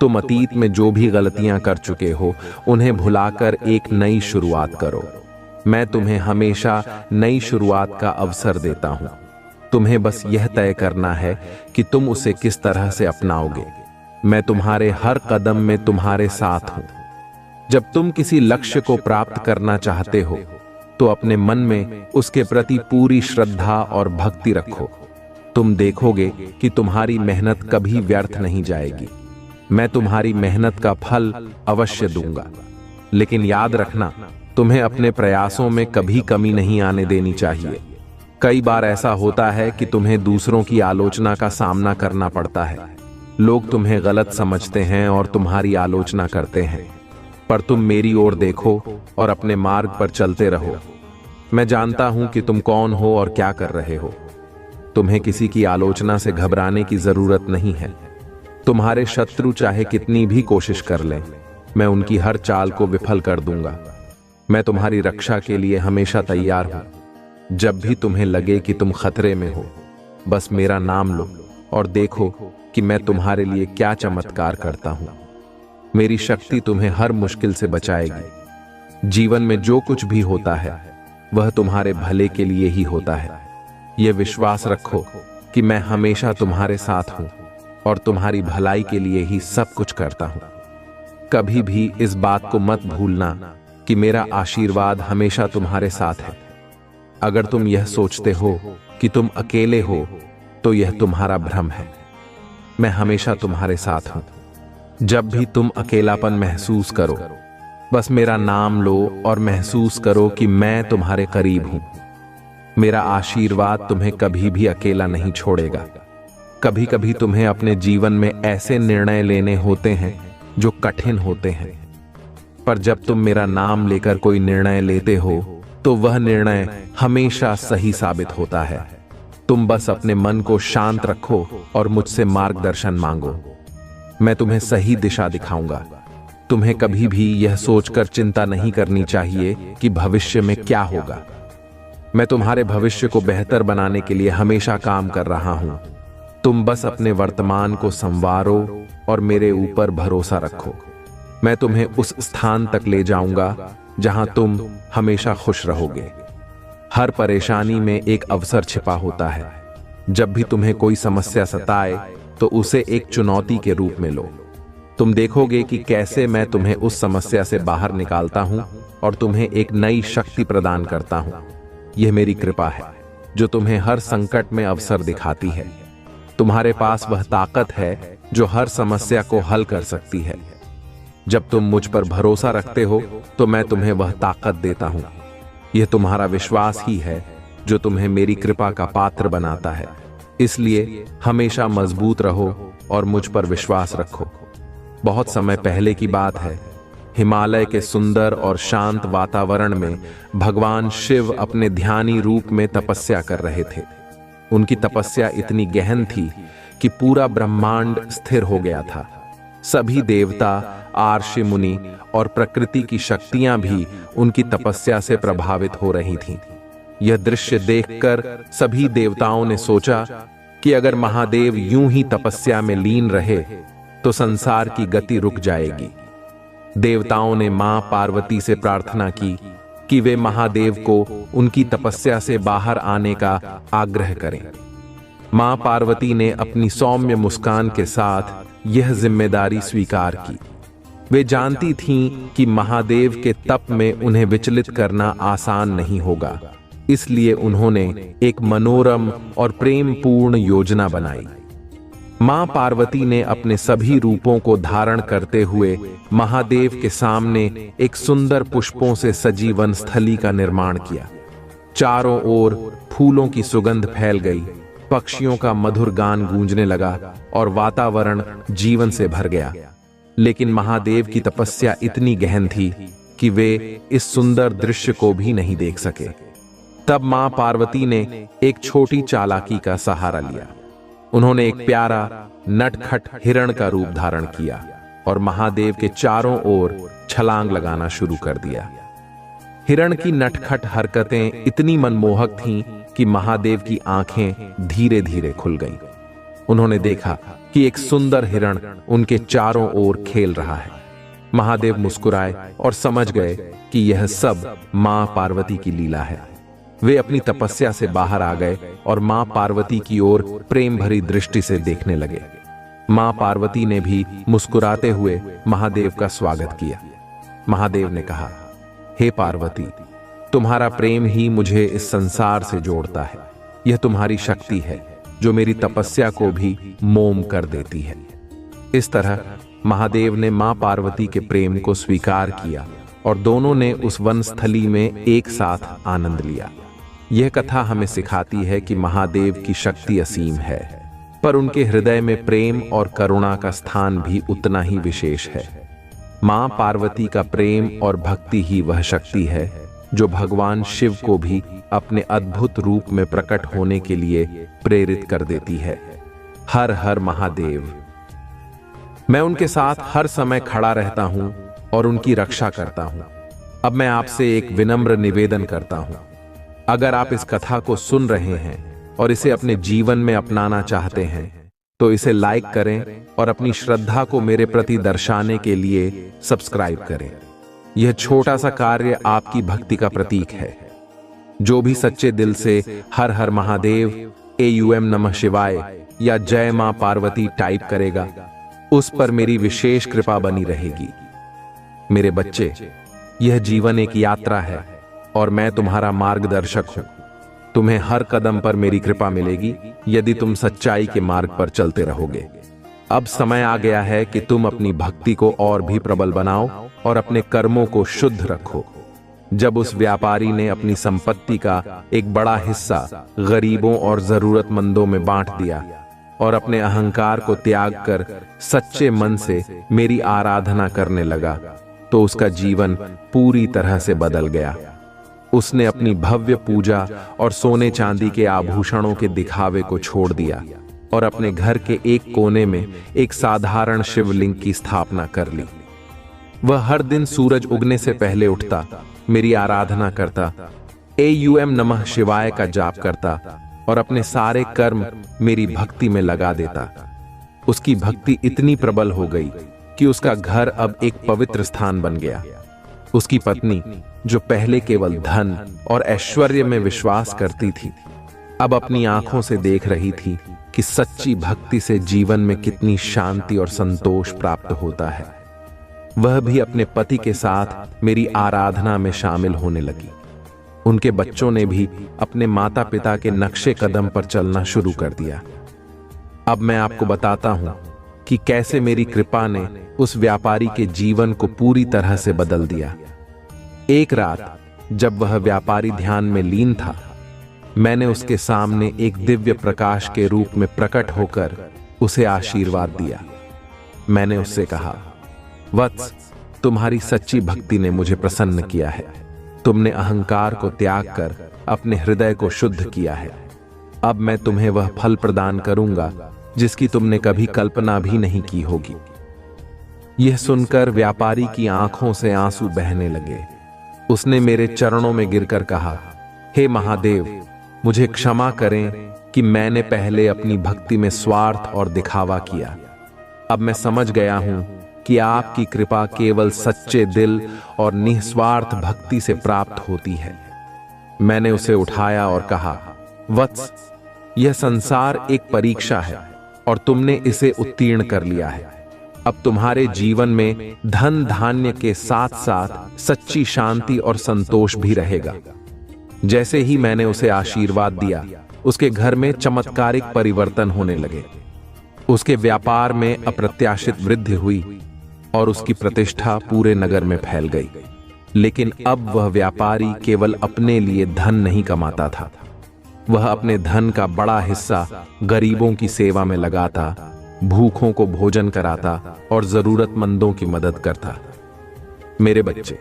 तुम अतीत में जो भी गलतियां कर चुके हो, उन्हें भुलाकर एक नई शुरुआत करो। मैं तुम्हें हमेशा नई शुरुआत का अवसर देता हूं। तुम्हें बस यह तय करना है कि तुम उसे किस तरह से अपनाओगे। मैं तुम्हारे हर कदम में तुम्हारे साथ हूं। जब तुम किसी लक्ष्य को प्राप्त करना चाहते हो, तो अपने मन में उसके प्रति पूरी श्रद्धा और भक्ति रखो। तुम देखोगे कि तुम्हारी मेहनत कभी व्यर्थ नहीं जाएगी। मैं तुम्हारी मेहनत का फल अवश्य दूंगा। लेकिन याद रखना, तुम्हें अपने प्रयासों में कभी कमी नहीं आने देनी चाहिए। कई बार ऐसा होता है कि तुम्हें दूसरों की आलोचना का सामना करना पड़ता है। लोग तुम्हें गलत समझते हैं और तुम्हारी आलोचना करते हैं, पर तुम मेरी ओर देखो और अपने मार्ग पर चलते रहो। मैं जानता हूं कि तुम कौन हो और क्या कर रहे हो। तुम्हें किसी की आलोचना से घबराने की जरूरत नहीं है। तुम्हारे शत्रु चाहे कितनी भी कोशिश कर लें, मैं उनकी हर चाल को विफल कर दूंगा। मैं तुम्हारी रक्षा के लिए हमेशा तैयार हूं। जब भी तुम्हें लगे कि तुम खतरे में हो, बस मेरा नाम लो और देखो कि मैं तुम्हारे लिए क्या चमत्कार करता हूं। मेरी शक्ति तुम्हें हर मुश्किल से बचाएगी। जीवन में जो कुछ भी होता है, वह तुम्हारे भले के लिए ही होता है। यह विश्वास रखो कि मैं हमेशा तुम्हारे साथ हूं और तुम्हारी भलाई के लिए ही सब कुछ करता हूं। कभी भी इस बात को मत भूलना कि मेरा आशीर्वाद हमेशा तुम्हारे साथ है। अगर तुम यह सोचते हो कि तुम अकेले हो, तो यह तुम्हारा भ्रम है। मैं हमेशा तुम्हारे साथ हूं। जब भी तुम अकेलापन महसूस करो, बस मेरा नाम लो और महसूस करो कि मैं तुम्हारे करीब हूं। मेरा आशीर्वाद तुम्हें कभी भी अकेला नहीं छोड़ेगा। कभी कभी तुम्हें अपने जीवन में ऐसे निर्णय लेने होते हैं जो कठिन होते हैं, पर जब तुम मेरा नाम लेकर कोई निर्णय लेते हो तो वह निर्णय हमेशा सही साबित होता है। तुम बस अपने मन को शांत रखो और मुझसे मार्गदर्शन मांगो। मैं तुम्हें सही दिशा दिखाऊंगा। तुम्हें कभी भी यह सोचकर चिंता नहीं करनी चाहिए कि भविष्य में क्या होगा। मैं तुम्हारे भविष्य को बेहतर बनाने के लिए हमेशा काम कर रहा हूं। तुम बस अपने वर्तमान को संवारो और मेरे ऊपर भरोसा रखो। मैं तुम्हें उस स्थान तक ले जाऊंगा जहां तुम हमेशा खुश रहोगे। हर परेशानी में एक अवसर छिपा होता है। जब भी तुम्हें कोई समस्या सताए तो उसे एक चुनौती के रूप में लो। तुम देखोगे कि कैसे मैं तुम्हें उस समस्या से बाहर निकालता हूं और तुम्हें एक नई शक्ति प्रदान करता हूं। यह मेरी कृपा है जो तुम्हें हर संकट में अवसर दिखाती है। तुम्हारे पास वह ताकत है जो हर समस्या को हल कर सकती है। जब तुम मुझ पर भरोसा रखते हो तो मैं तुम्हें वह ताकत देता हूं। यह तुम्हारा विश्वास ही है जो तुम्हें मेरी कृपा का पात्र बनाता है। इसलिए हमेशा मजबूत रहो और मुझ पर विश्वास रखो। बहुत समय पहले की बात है। हिमालय के सुंदर और शांत वातावरण में भगवान शिव अपने ध्यानी रूप में तपस्या कर रहे थे। उनकी तपस्या इतनी गहन थी कि पूरा ब्रह्मांड स्थिर हो गया था। सभी देवता, आर्षि मुनि और प्रकृति की शक्तियां भी उनकी तपस्या से प्रभावित हो रही थीं। यह दृश्य देखकर सभी देवताओं ने सोचा कि अगर महादेव यूं ही तपस्या में लीन रहे तो संसार की गति रुक जाएगी। देवताओं ने मां पार्वती से प्रार्थना की कि वे महादेव को उनकी तपस्या से बाहर आने का आग्रह करें। मां पार्वती ने अपनी सौम्य मुस्कान के साथ यह जिम्मेदारी स्वीकार की। वे जानती थीं कि महादेव के तप में उन्हें विचलित करना आसान नहीं होगा। इसलिए उन्होंने एक मनोरम और प्रेमपूर्ण योजना बनाई। मां पार्वती ने अपने सभी रूपों को धारण करते हुए महादेव के सामने एक सुंदर पुष्पों से सजी वनस्थली का निर्माण किया। चारों ओर फूलों की सुगंध फैल गई, पक्षियों का मधुर गान गूंजने लगा और वातावरण जीवन से भर गया। लेकिन महादेव की तपस्या इतनी गहन थी कि वे इस सुंदर दृश्य को भी नहीं देख सके। तब मां पार्वती ने एक छोटी चालाकी का सहारा लिया। उन्होंने एक प्यारा नटखट हिरण का रूप धारण किया और महादेव के चारों ओर छलांग लगाना शुरू कर दिया। हिरण की नटखट हरकतें इतनी मनमोहक थीं कि महादेव की आंखें धीरे धीरे खुल गईं। उन्होंने देखा कि एक सुंदर हिरण उनके चारों ओर खेल रहा है। महादेव मुस्कुराए और समझ गए कि यह सब मां पार्वती की लीला है। वे अपनी तपस्या से बाहर आ गए और मां पार्वती की ओर प्रेम भरी दृष्टि से देखने लगे। मां पार्वती ने भी मुस्कुराते हुए महादेव का स्वागत किया। महादेव ने कहा, हे पार्वती, तुम्हारा प्रेम ही मुझे इस संसार से जोड़ता है। यह तुम्हारी शक्ति है जो मेरी तपस्या को भी मोम कर देती है। इस तरह महादेव ने मां पार्वती के प्रेम को स्वीकार किया और दोनों ने उस वनस्थली में एक साथ आनंद लिया। यह कथा हमें सिखाती है कि महादेव की शक्ति असीम है, पर उनके हृदय में प्रेम और करुणा का स्थान भी उतना ही विशेष है। मां पार्वती का प्रेम और भक्ति ही वह शक्ति है जो भगवान शिव को भी अपने अद्भुत रूप में प्रकट होने के लिए प्रेरित कर देती है। हर हर महादेव। मैं उनके साथ हर समय खड़ा रहता हूं और उनकी रक्षा करता हूं। अब मैं आपसे एक विनम्र निवेदन करता हूं। अगर आप इस कथा को सुन रहे हैं और इसे अपने जीवन में अपनाना चाहते हैं तो इसे लाइक करें और अपनी श्रद्धा को मेरे प्रति दर्शाने के लिए सब्सक्राइब करें। यह छोटा सा कार्य आपकी भक्ति का प्रतीक है। जो भी सच्चे दिल से हर हर महादेव, AUM नमः शिवाय या जय मां पार्वती टाइप करेगा, उस पर मेरी विशेष कृपा बनी रहेगी। मेरे बच्चे, यह जीवन एक यात्रा है और मैं तुम्हारा मार्गदर्शक हूं। तुम्हें हर कदम पर मेरी कृपा मिलेगी यदि तुम सच्चाई के मार्ग पर चलते रहोगे। अब समय आ गया है कि तुम अपनी भक्ति को और भी प्रबल बनाओ और अपने कर्मों को शुद्ध रखो। जब उस व्यापारी ने अपनी संपत्ति का एक बड़ा हिस्सा गरीबों और जरूरतमंदों में बांट दिया और अपने अहंकार को त्याग कर सच्चे मन से मेरी आराधना करने लगा, तो उसका जीवन पूरी तरह से बदल गया। उसने अपनी भव्य पूजा और सोने चांदी के आभूषणों के दिखावे को छोड़ दिया और अपने घर के एक कोने में एक साधारण शिवलिंग की स्थापना कर ली। वह हर दिन सूरज उगने से पहले उठता, मेरी आराधना करता, एयूएम नमः शिवाय का जाप करता और अपने सारे कर्म मेरी भक्ति में लगा देता। उसकी भक्ति इतनी प्रबल हो गई कि उसका घर अब एक पवित्र स्थान बन गया। उसकी पत्नी, जो पहले केवल धन और ऐश्वर्य में विश्वास करती थी, अब अपनी आंखों से देख रही थी कि सच्ची भक्ति से जीवन में कितनी शांति और संतोष प्राप्त होता है। वह भी अपने पति के साथ मेरी आराधना में शामिल होने लगी। उनके बच्चों ने भी अपने माता पिता के नक्शे कदम पर चलना शुरू कर दिया। अब मैं आपको बताता हूं कि कैसे मेरी कृपा ने उस व्यापारी के जीवन को पूरी तरह से बदल दिया। एक रात जब वह व्यापारी ध्यान में लीन था, मैंने उसके सामने एक दिव्य प्रकाश के रूप में प्रकट होकर उसे आशीर्वाद दिया। मैंने उससे कहा, वत्स, तुम्हारी सच्ची भक्ति ने मुझे प्रसन्न किया है। तुमने अहंकार को त्याग कर अपने हृदय को शुद्ध किया है। अब मैं तुम्हें वह फल प्रदान करूंगा जिसकी तुमने कभी कल्पना भी नहीं की होगी। यह सुनकर व्यापारी की आंखों से आंसू बहने लगे। उसने मेरे चरणों में गिरकर कहा, हे महादेव, मुझे क्षमा करें कि मैंने पहले अपनी भक्ति में स्वार्थ और दिखावा किया। अब मैं समझ गया हूं कि आपकी कृपा केवल सच्चे दिल और निस्वार्थ भक्ति से प्राप्त होती है। मैंने उसे उठाया और कहा, वत्स, यह संसार एक परीक्षा है और तुमने इसे उत्तीर्ण कर लिया है। अब तुम्हारे जीवन में धन धान्य के साथ साथ सच्ची शांति और संतोष भी रहेगा। जैसे ही मैंने उसे आशीर्वाद दिया, उसके घर में चमत्कारिक परिवर्तन होने लगे। उसके व्यापार में अप्रत्याशित वृद्धि हुई और उसकी प्रतिष्ठा पूरे नगर में फैल गई। लेकिन अब वह व्यापारी केवल अपने लिए धन नहीं कमाता था, वह अपने धन का बड़ा हिस्सा गरीबों की सेवा में लगाता, भूखों को भोजन कराता और जरूरतमंदों की मदद करता। मेरे बच्चे,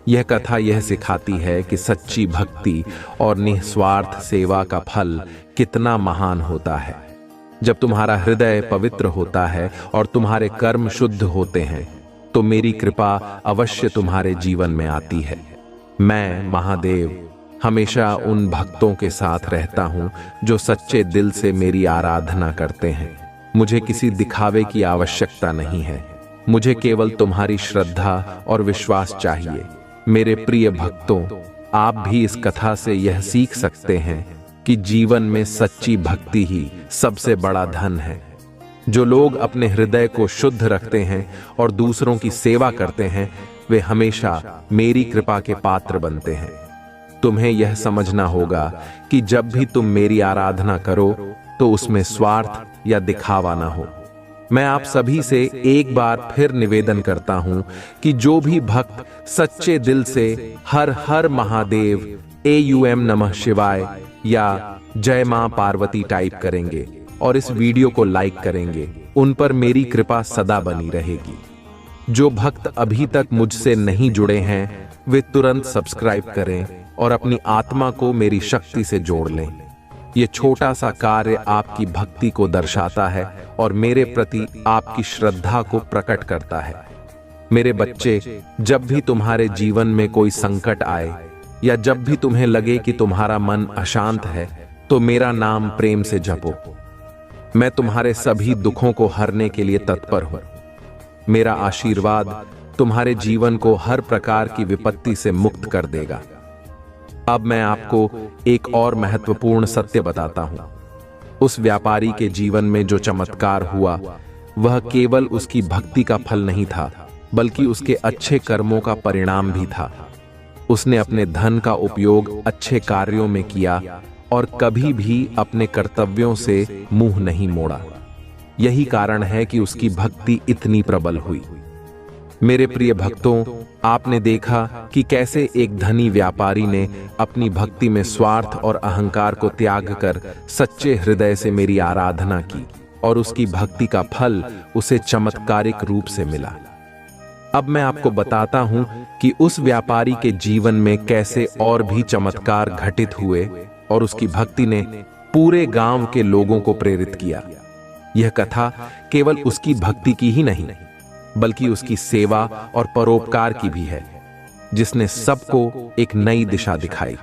यह कथा यह सिखाती है कि सच्ची भक्ति और निस्वार्थ सेवा का फल कितना महान होता है। जब तुम्हारा हृदय पवित्र होता है और तुम्हारे कर्म शुद्ध होते हैं, तो मेरी कृपा अवश्य तुम्हारे जीवन में आती है। मैं महादेव हमेशा उन भक्तों के साथ रहता हूं जो सच्चे दिल से मेरी आराधना करते हैं। मुझे किसी दिखावे की आवश्यकता नहीं है, मुझे केवल तुम्हारी श्रद्धा और विश्वास चाहिए। मेरे प्रिय भक्तों, आप भी इस कथा से यह सीख सकते हैं कि जीवन में सच्ची भक्ति ही सबसे बड़ा धन है। जो लोग अपने हृदय को शुद्ध रखते हैं और दूसरों की सेवा करते हैं, वे हमेशा मेरी कृपा के पात्र बनते हैं। तुम्हें यह समझना होगा कि जब भी तुम मेरी आराधना करो तो उसमें स्वार्थ या दिखावा ना हो। मैं आप सभी से एक बार फिर निवेदन करता हूं कि जो भी भक्त सच्चे दिल से हर हर महादेव, एयूएम नमः शिवाय या जय मां पार्वती टाइप करेंगे और इस वीडियो को लाइक करेंगे, उन पर मेरी कृपा सदा बनी रहेगी। जो भक्त अभी तक मुझसे नहीं जुड़े हैं, वे तुरंत सब्सक्राइब करें और अपनी आत्मा को मेरी शक्ति से जोड़ लें। ये छोटा सा कार्य आपकी भक्ति को दर्शाता है और मेरे प्रति आपकी श्रद्धा को प्रकट करता है। मेरे बच्चे, जब भी तुम्हारे जीवन में कोई संकट आए या जब भी तुम्हें लगे कि तुम्हारा मन अशांत है, तो मेरा नाम प्रेम से जपो। मैं तुम्हारे सभी दुखों को हरने के लिए तत्पर हूं। मेरा आशीर्वाद तुम्हारे जीवन को हर प्रकार की विपत्ति से मुक्त कर देगा। अब मैं आपको एक और महत्वपूर्ण सत्य बताता हूं। उस व्यापारी के जीवन में जो चमत्कार हुआ, वह केवल उसकी भक्ति का फल नहीं था, बल्कि उसके अच्छे कर्मों का परिणाम भी था। उसने अपने धन का उपयोग अच्छे कार्यों में किया और कभी भी अपने कर्तव्यों से मुंह नहीं मोड़ा। यही कारण है कि उसकी भक्ति इतनी प्रबल हुई। मेरे प्रिय भक्तों, आपने देखा कि कैसे एक धनी व्यापारी ने अपनी भक्ति में स्वार्थ और अहंकार को त्याग कर सच्चे हृदय से मेरी आराधना की और उसकी भक्ति का फल उसे चमत्कारिक रूप से मिला। अब मैं आपको बताता हूं कि उस व्यापारी के जीवन में कैसे और भी चमत्कार घटित हुए और उसकी भक्ति ने पूरे गांव के लोगों को प्रेरित किया। यह कथा केवल उसकी भक्ति की ही नहीं, बल्कि उसकी सेवा और परोपकार की भी है, जिसने सबको एक नई दिशा दिखाई।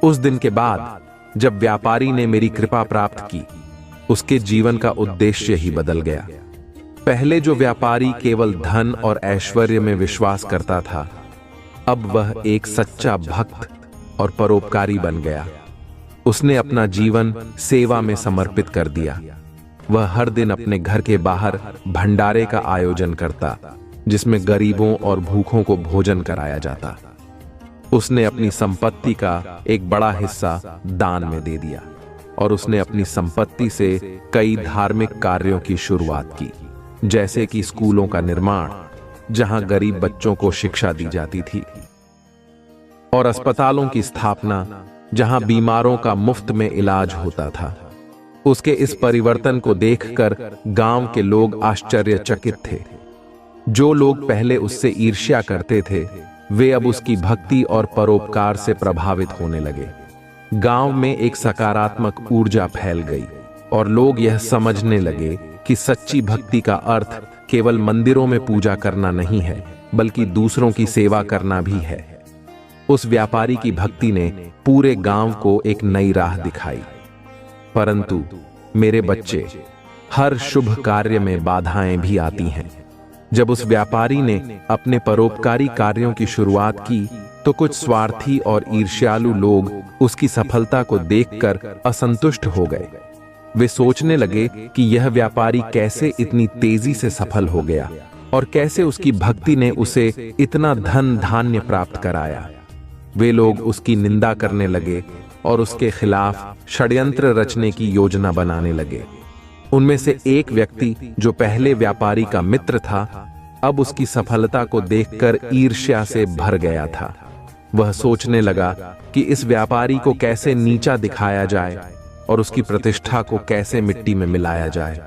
उस दिन के बाद जब व्यापारी ने मेरी कृपा प्राप्त की, उसके जीवन का उद्देश्य ही बदल गया। पहले जो व्यापारी केवल धन और ऐश्वर्य में विश्वास करता था, अब वह एक सच्चा भक्त और परोपकारी बन गया। उसने अपना जीवन सेवा में समर्पित कर दिया। वह हर दिन अपने घर के बाहर भंडारे का आयोजन करता, जिसमें गरीबों और भूखों को भोजन कराया जाता। उसने अपनी संपत्ति का एक बड़ा हिस्सा दान में दे दिया और उसने अपनी संपत्ति से कई धार्मिक कार्यों की शुरुआत की, जैसे कि स्कूलों का निर्माण, जहां गरीब बच्चों को शिक्षा दी जाती थी, और अस्पतालों की स्थापना, जहां बीमारों का मुफ्त में इलाज होता था। उसके इस परिवर्तन को देखकर गांव के लोग आश्चर्यचकित थे। जो लोग पहले उससे ईर्ष्या करते थे, वे अब उसकी भक्ति और परोपकार से प्रभावित होने लगे। गांव में एक सकारात्मक ऊर्जा फैल गई और लोग यह समझने लगे कि सच्ची भक्ति का अर्थ केवल मंदिरों में पूजा करना नहीं है, बल्कि दूसरों की सेवा करना भी है। उस व्यापारी की भक्ति ने पूरे गांव को एक नई राह दिखाई। परंतु मेरे बच्चे, हर शुभ कार्य में बाधाएं भी आती हैं। जब उस व्यापारी ने अपने परोपकारी कार्यों की शुरुआत की, तो कुछ स्वार्थी और ईर्ष्यालु लोग उसकी सफलता को देखकर असंतुष्ट हो गए। वे सोचने लगे कि यह व्यापारी कैसे इतनी तेजी से सफल हो गया और कैसे उसकी भक्ति ने उसे इतना धन धान्य प्राप्त कराया। वे लोग उसकी निंदा करने लगे और उसके खिलाफ षड्यंत्र रचने की योजना बनाने लगे। उनमें से एक व्यक्ति, जो पहले व्यापारी का मित्र था, अब उसकी सफलता को देखकर ईर्ष्या से भर गया था। वह सोचने लगा कि इस व्यापारी को कैसे नीचा दिखाया जाए और उसकी प्रतिष्ठा को कैसे मिट्टी में मिलाया जाए।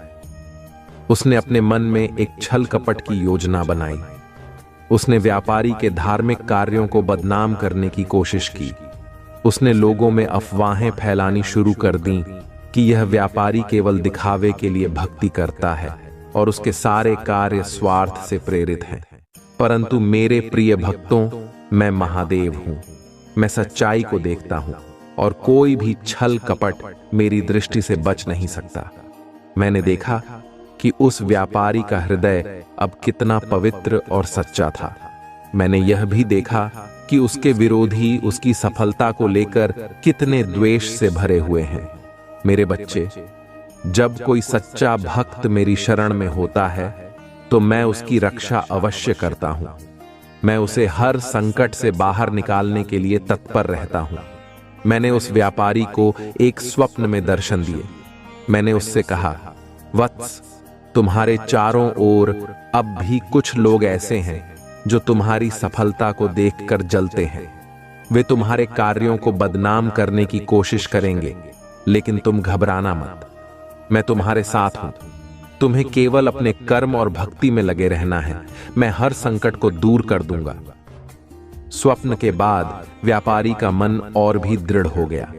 उसने अपने मन में एक छल कपट की योजना बनाई। उसने व्यापारी के धार्मिक कार्यों को बदनाम करने की कोशिश की। उसने लोगों में अफवाहें फैलानी शुरू कर दी कि यह व्यापारी केवल दिखावे के लिए भक्ति करता है और उसके सारे कार्य स्वार्थ से प्रेरित हैं। परंतु मेरे प्रिय भक्तों, मैं महादेव हूं। मैं सच्चाई को देखता हूं और कोई भी छल कपट मेरी दृष्टि से बच नहीं सकता। मैंने देखा कि उस व्यापारी का हृदय अब कितना पवित्र और सच्चा था। मैंने यह भी देखा कि उसके विरोधी उसकी सफलता को लेकर कितने द्वेष से भरे हुए हैं। मेरे बच्चे, जब कोई सच्चा भक्त मेरी शरण में होता है, तो मैं उसकी रक्षा अवश्य करता हूं। मैं उसे हर संकट से बाहर निकालने के लिए तत्पर रहता हूं। मैंने उस व्यापारी को एक स्वप्न में दर्शन दिए। मैंने उससे कहा, वत्स, तुम्हारे चारों ओर अब भी कुछ लोग ऐसे हैं जो तुम्हारी सफलता को देखकर जलते हैं। वे तुम्हारे कार्यों को बदनाम करने की कोशिश करेंगे, लेकिन तुम घबराना मत। मैं तुम्हारे साथ हूं। तुम्हें केवल अपने कर्म और भक्ति में लगे रहना है। मैं हर संकट को दूर कर दूंगा। स्वप्न के बाद व्यापारी का मन और भी दृढ़ हो गया।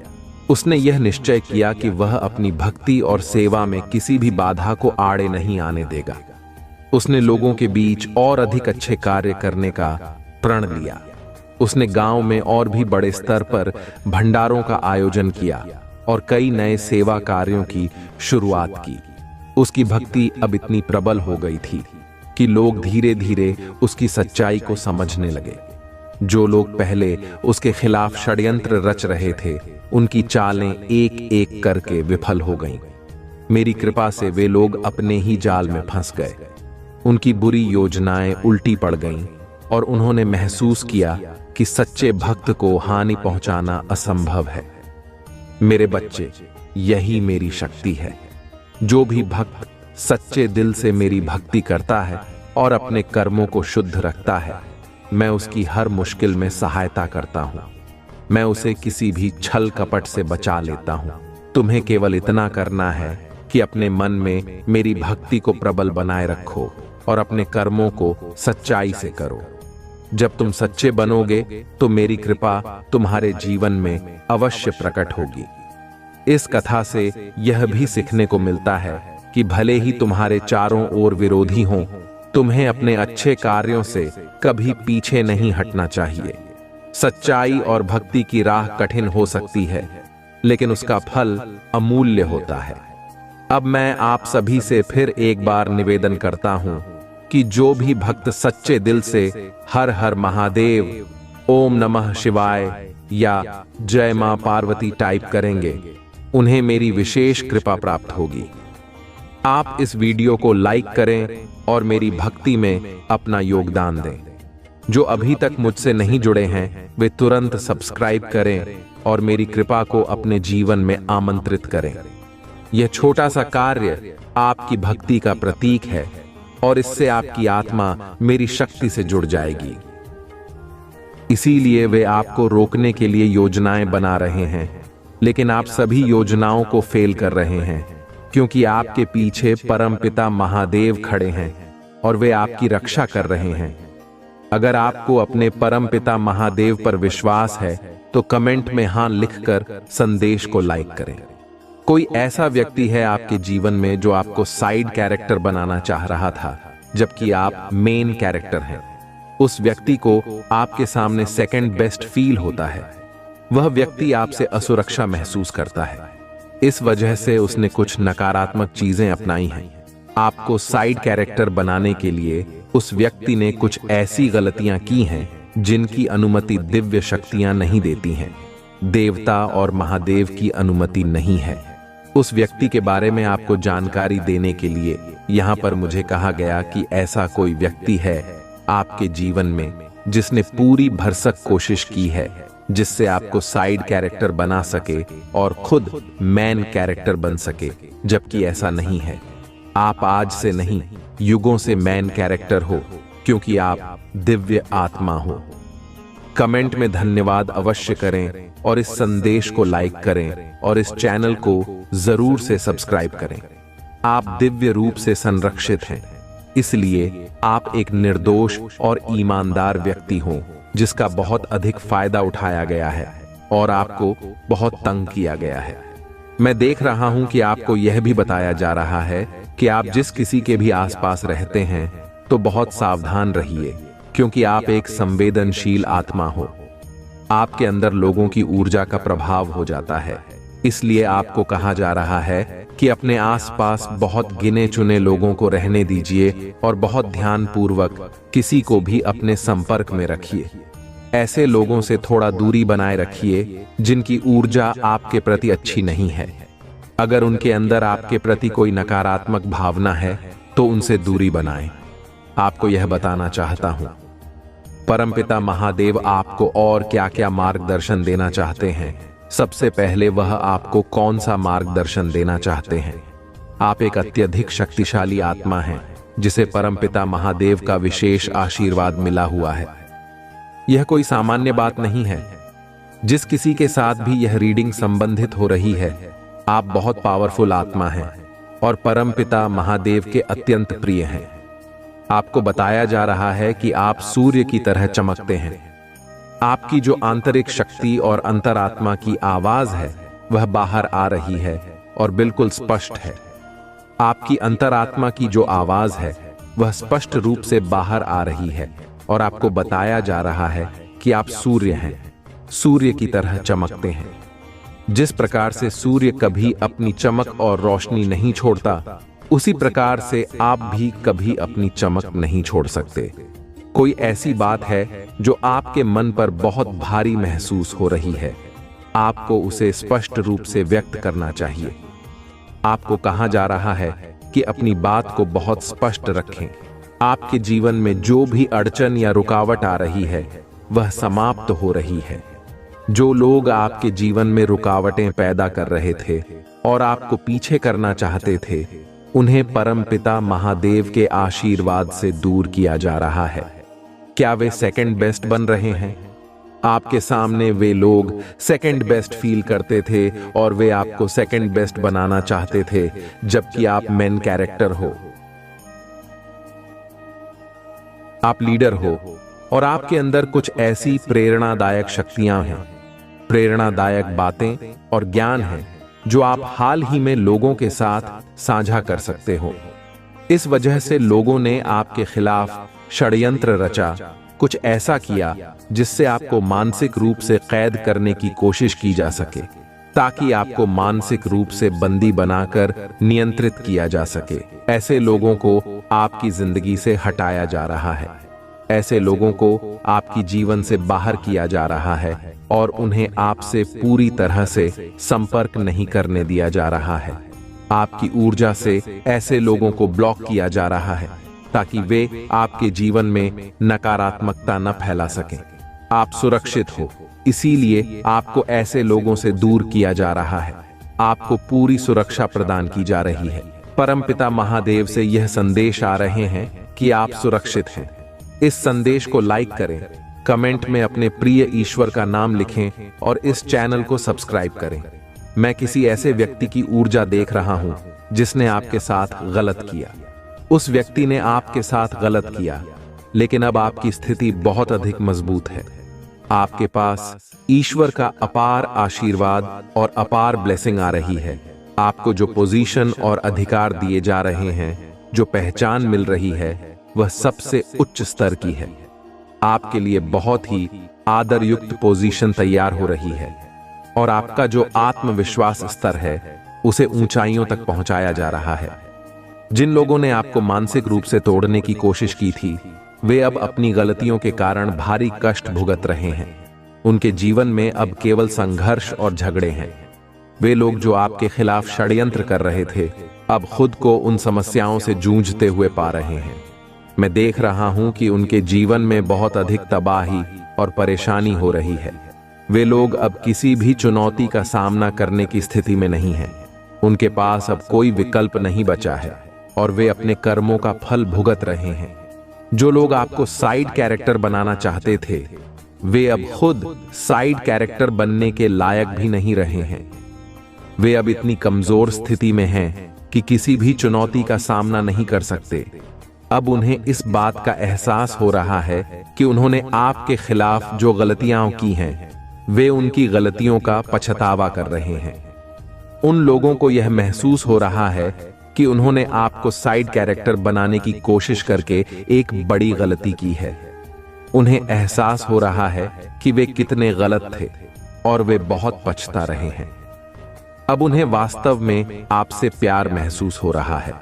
उसने यह निश्चय किया कि वह अपनी भक्ति और सेवा में किसी भी बाधा को आड़े नहीं आने देगा। उसने लोगों के बीच और अधिक अच्छे कार्य करने का प्रण लिया। उसने गांव में और भी बड़े स्तर पर भंडारों का आयोजन किया और कई नए सेवा कार्यों की शुरुआत की। उसकी भक्ति अब इतनी प्रबल हो गई थी कि लोग धीरे धीरे उसकी सच्चाई को समझने लगे। जो लोग पहले उसके खिलाफ षड्यंत्र रच रहे थे, उनकी चालें एक एक करके विफल हो गईं। मेरी कृपा से वे लोग अपने ही जाल में फंस गए। उनकी बुरी योजनाएं उल्टी पड़ गईं और उन्होंने महसूस किया कि सच्चे भक्त को हानि पहुंचाना असंभव है। मेरे बच्चे, यही मेरी शक्ति है। जो भी भक्त सच्चे दिल से मेरी भक्ति करता है और अपने कर्मों को शुद्ध रखता है, मैं उसकी हर मुश्किल में सहायता करता हूँ। मैं उसे किसी भी छल कपट से बचा लेता हूँ। तुम्हें केवल इतना करना है कि अपने मन में मेरी भक्ति को प्रबल बनाए रखो और अपने कर्मों को सच्चाई से करो। जब तुम सच्चे बनोगे तो मेरी कृपा तुम्हारे जीवन में अवश्य प्रकट होगी। इस कथा से यह भी सीखने को मिलता है कि भले ही तुम्हारे चारों ओर विरोधी हों, तुम्हें अपने अच्छे कार्यों से कभी पीछे नहीं हटना चाहिए। सच्चाई और भक्ति की राह कठिन हो सकती है, लेकिन उसका फल अमूल्य होता है। अब मैं आप सभी से फिर एक बार निवेदन करता हूं कि जो भी भक्त सच्चे दिल से हर हर महादेव, ओम नमः शिवाय या जय मां पार्वती टाइप करेंगे, उन्हें मेरी विशेष कृपा प्राप्त होगी। आप इस वीडियो को लाइक करें और मेरी भक्ति में अपना योगदान दें। जो अभी तक मुझसे नहीं जुड़े हैं वे तुरंत सब्सक्राइब करें और मेरी कृपा को अपने जीवन में आमंत्रित करें। यह छोटा सा कार्य आपकी भक्ति का प्रतीक है और इससे आपकी आत्मा मेरी शक्ति से जुड़ जाएगी। इसीलिए वे आपको रोकने के लिए योजनाएं बना रहे हैं, लेकिन आप सभी योजनाओं को फेल कर रहे हैं, क्योंकि आपके पीछे परमपिता महादेव खड़े हैं और वे आपकी रक्षा कर रहे हैं। अगर आपको अपने परमपिता महादेव पर विश्वास है तो कमेंट में हां लिखकर संदेश को लाइक करें। कोई ऐसा व्यक्ति है आपके जीवन में जो आपको साइड कैरेक्टर बनाना चाह रहा था, जबकि आप मेन कैरेक्टर हैं। उस व्यक्ति को आपके सामने सेकंड बेस्ट फील होता है। वह व्यक्ति आपसे असुरक्षा महसूस करता है। इस वजह से उसने कुछ नकारात्मक चीजें अपनाई हैं। आपको साइड कैरेक्टर बनाने के लिए उस व्यक्ति ने कुछ ऐसी गलतियां की हैं जिनकी अनुमति दिव्य शक्तियां नहीं देती हैं। देवता और महादेव की अनुमति नहीं है। उस व्यक्ति के बारे में आपको जानकारी देने के लिए यहाँ पर मुझे कहा गया कि ऐसा कोई व्यक्ति है आपके जीवन में जिसने पूरी भरसक कोशिश की है जिससे आपको साइड कैरेक्टर बना सके और खुद मेन कैरेक्टर बन सके, जबकि ऐसा नहीं है। आप आज से नहीं, युगों से मेन कैरेक्टर हो, क्योंकि आप दिव्य आत्मा हो। कमेंट में धन्यवाद अवश्य करें और इस संदेश को लाइक करें और इस चैनल को जरूर से सब्सक्राइब करें। आप दिव्य रूप से संरक्षित हैं, इसलिए आप एक निर्दोष और ईमानदार व्यक्ति हो जिसका बहुत अधिक फायदा उठाया गया है और आपको बहुत तंग किया गया है। मैं देख रहा हूं कि आपको यह भी बताया जा रहा है कि आप जिस किसी के भी आसपास रहते हैं तो बहुत सावधान रहिए, क्योंकि आप एक संवेदनशील आत्मा हो। आपके अंदर लोगों की ऊर्जा का प्रभाव हो जाता है। इसलिए आपको कहा जा रहा है कि अपने आसपास बहुत गिने चुने लोगों को रहने दीजिए और बहुत ध्यानपूर्वक किसी को भी अपने संपर्क में रखिए। ऐसे लोगों से थोड़ा दूरी बनाए रखिए जिनकी ऊर्जा आपके प्रति अच्छी नहीं है। अगर उनके अंदर आपके प्रति कोई नकारात्मक भावना है तो उनसे दूरी बनाएं। आपको यह बताना चाहता हूं, परमपिता महादेव आपको और क्या क्या मार्गदर्शन देना चाहते हैं। सबसे पहले वह आपको कौन सा मार्गदर्शन देना चाहते हैं। आप एक अत्यधिक शक्तिशाली आत्मा हैं जिसे परमपिता महादेव का विशेष आशीर्वाद मिला हुआ है। यह कोई सामान्य बात नहीं है। जिस किसी के साथ भी यह रीडिंग संबंधित हो रही है, आप बहुत पावरफुल आत्मा हैं और परमपिता महादेव के अत्यंत प्रिय हैं। आपको बताया जा रहा है कि आप सूर्य की तरह चमकते हैं। आपकी जो आंतरिक शक्ति और अंतरात्मा की आवाज है वह बाहर आ रही है और बिल्कुल स्पष्ट है। आपकी अंतरात्मा की जो आवाज है वह स्पष्ट रूप से बाहर आ रही है और आपको बताया जा रहा है कि आप सूर्य हैं, सूर्य की तरह चमकते हैं। जिस प्रकार से सूर्य कभी अपनी चमक और रोशनी नहीं छोड़ता, उसी प्रकार से आप भी कभी अपनी चमक नहीं छोड़ सकते। कोई ऐसी बात है जो आपके मन पर बहुत भारी महसूस हो रही है, आपको उसे स्पष्ट रूप से व्यक्त करना चाहिए। आपको कहा जा रहा है कि अपनी बात को बहुत स्पष्ट रखें। आपके जीवन में जो भी अड़चन या रुकावट आ रही है वह समाप्त हो रही है। जो लोग आपके जीवन में रुकावटें पैदा कर रहे थे और आपको पीछे करना चाहते थे, उन्हें परमपिता महादेव के आशीर्वाद से दूर किया जा रहा है। क्या वे सेकंड बेस्ट बन रहे हैं? आपके सामने वे लोग सेकंड बेस्ट फील करते थे और वे आपको सेकंड बेस्ट बनाना चाहते थे, जबकि आप मेन कैरेक्टर हो, आप लीडर हो और आपके अंदर कुछ ऐसी प्रेरणादायक शक्तियां हैं, प्रेरणादायक बातें और ज्ञान है जो आप हाल ही में लोगों के साथ साझा कर सकते हो। इस वजह से लोगों ने आपके खिलाफ षड्यंत्र रचा, कुछ ऐसा किया जिससे आपको मानसिक रूप से कैद करने की कोशिश की जा सके, ताकि आपको मानसिक रूप से बंदी बनाकर नियंत्रित किया जा सके। ऐसे लोगों को आपकी जिंदगी से हटाया जा रहा है, ऐसे लोगों को आपकी जीवन से बाहर किया जा रहा है और उन्हें आपसे पूरी तरह से संपर्क नहीं करने दिया जा रहा है। आपकी ऊर्जा से ऐसे लोगों को ब्लॉक किया जा रहा है ताकि वे आपके जीवन में नकारात्मकता न फैला सकें। आप सुरक्षित हो, इसीलिए आपको ऐसे लोगों से दूर किया जा रहा है। आपको पूरी सुरक्षा प्रदान की जा रही है। परमपिता महादेव से यह संदेश आ रहे हैं कि आप सुरक्षित हैं। इस संदेश को लाइक करें, कमेंट में अपने प्रिय ईश्वर का नाम लिखें और इस चैनल को सब्सक्राइब करें। मैं किसी ऐसे व्यक्ति की ऊर्जा देख रहा हूं जिसने आपके साथ गलत किया। उस व्यक्ति ने आपके साथ गलत किया, लेकिन अब आपकी स्थिति बहुत अधिक मजबूत है। आपके पास ईश्वर का अपार आशीर्वाद और अपार ब्लेसिंग आ रही है। आपको जो पोजीशन और अधिकार दिए जा रहे हैं, जो पहचान मिल रही है, वह सबसे उच्च स्तर की है। आपके लिए बहुत ही आदरयुक्त पोजीशन तैयार हो रही है और आपका जो आत्मविश्वास स्तर है उसे ऊंचाइयों तक पहुंचाया जा रहा है। जिन लोगों ने आपको मानसिक रूप से तोड़ने की कोशिश की थी, वे अब अपनी गलतियों के कारण भारी कष्ट भुगत रहे हैं। उनके जीवन में अब केवल संघर्ष और झगड़े हैं। वे लोग जो आपके खिलाफ षड्यंत्र कर रहे थे, अब खुद को उन समस्याओं से जूझते हुए पा रहे हैं। मैं देख रहा हूं कि उनके जीवन में बहुत अधिक तबाही और परेशानी हो रही है। वे लोग अब किसी भी चुनौती का सामना करने की स्थिति में नहीं हैं। उनके पास अब कोई विकल्प नहीं बचा है और वे अपने कर्मों का फल भुगत रहे हैं। जो लोग आपको साइड कैरेक्टर बनाना चाहते थे, वे अब खुद साइड कैरेक्टर बनने के लायक भी नहीं रहे हैं। वे अब इतनी कमजोर स्थिति में हैं कि किसी भी चुनौती का सामना नहीं कर सकते। अब उन्हें इस बात का एहसास हो रहा है कि उन्होंने आपके खिलाफ जो गलतियां की हैं, वे उनकी गलतियों का पछतावा कर रहे हैं। उन लोगों को यह महसूस हो रहा है कि उन्होंने आपको साइड कैरेक्टर बनाने की कोशिश करके एक बड़ी गलती की है। उन्हें एहसास हो रहा है कि वे कितने गलत थे और वे बहुत पछता रहे हैं। अब उन्हें वास्तव में आपसे प्यार महसूस हो रहा है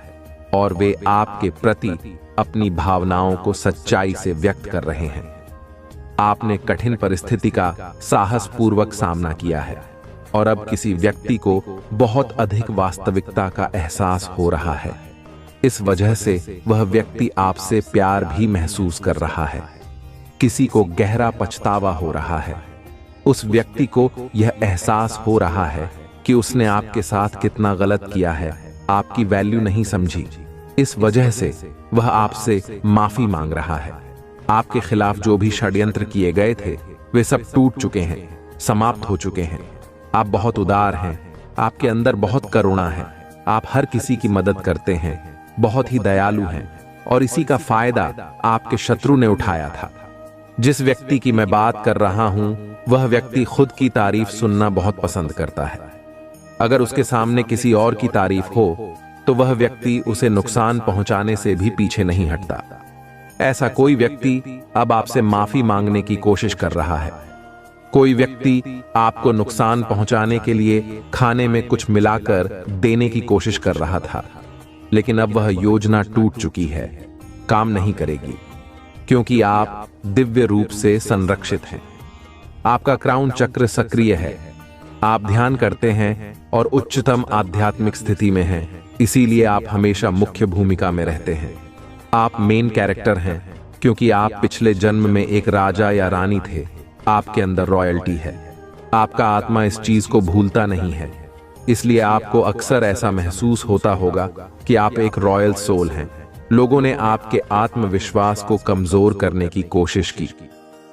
और वे आपके प्रति अपनी भावनाओं को सच्चाई से व्यक्त कर रहे हैं। आपने कठिन परिस्थिति का साहसपूर्वक सामना किया है और अब किसी व्यक्ति को बहुत अधिक वास्तविकता का एहसास हो रहा है। इस वजह से वह व्यक्ति आपसे प्यार भी महसूस कर रहा है। किसी को गहरा पछतावा हो रहा है। उस व्यक्ति को यह एहसास हो रहा है कि उसने आपके साथ कितना गलत किया है, आपकी वैल्यू नहीं समझी। इस वजह से वह आपसे माफी मांग रहा है। आपके खिलाफ जो भी षड्यंत्र किए गए थे, वे सब टूट चुके हैं, समाप्त हो चुके हैं। आप बहुत उदार हैं, आपके अंदर बहुत करुणा है, आप हर किसी की मदद करते हैं, बहुत ही दयालु हैं और इसी का फायदा आपके शत्रु ने उठाया था। जिस व्यक्ति की मैं बात कर रहा हूं, वह व्यक्ति खुद की तारीफ सुनना बहुत पसंद करता है। अगर उसके सामने किसी और की तारीफ हो तो वह व्यक्ति उसे नुकसान पहुंचाने से भी पीछे नहीं हटता। ऐसा कोई व्यक्ति अब आपसे माफी मांगने की कोशिश कर रहा है। कोई व्यक्ति आपको नुकसान पहुंचाने के लिए खाने में कुछ मिलाकर देने की कोशिश कर रहा था, लेकिन अब वह योजना टूट चुकी है, काम नहीं करेगी, क्योंकि आप दिव्य रूप से संरक्षित हैं। आपका क्राउन चक्र सक्रिय है, आप ध्यान करते हैं और उच्चतम आध्यात्मिक स्थिति में हैं, इसीलिए आप हमेशा मुख्य भूमिका में रहते हैं। आप मेन कैरेक्टर हैं क्योंकि आप पिछले जन्म में एक राजा या रानी थे। आपके अंदर रॉयल्टी है। आपका आत्मा इस चीज को भूलता नहीं है। इसलिए आपको अक्सर ऐसा महसूस होता होगा कि आप एक रॉयल सोल हैं। लोगों ने आपके आत्मविश्वास को कमजोर करने की कोशिश की।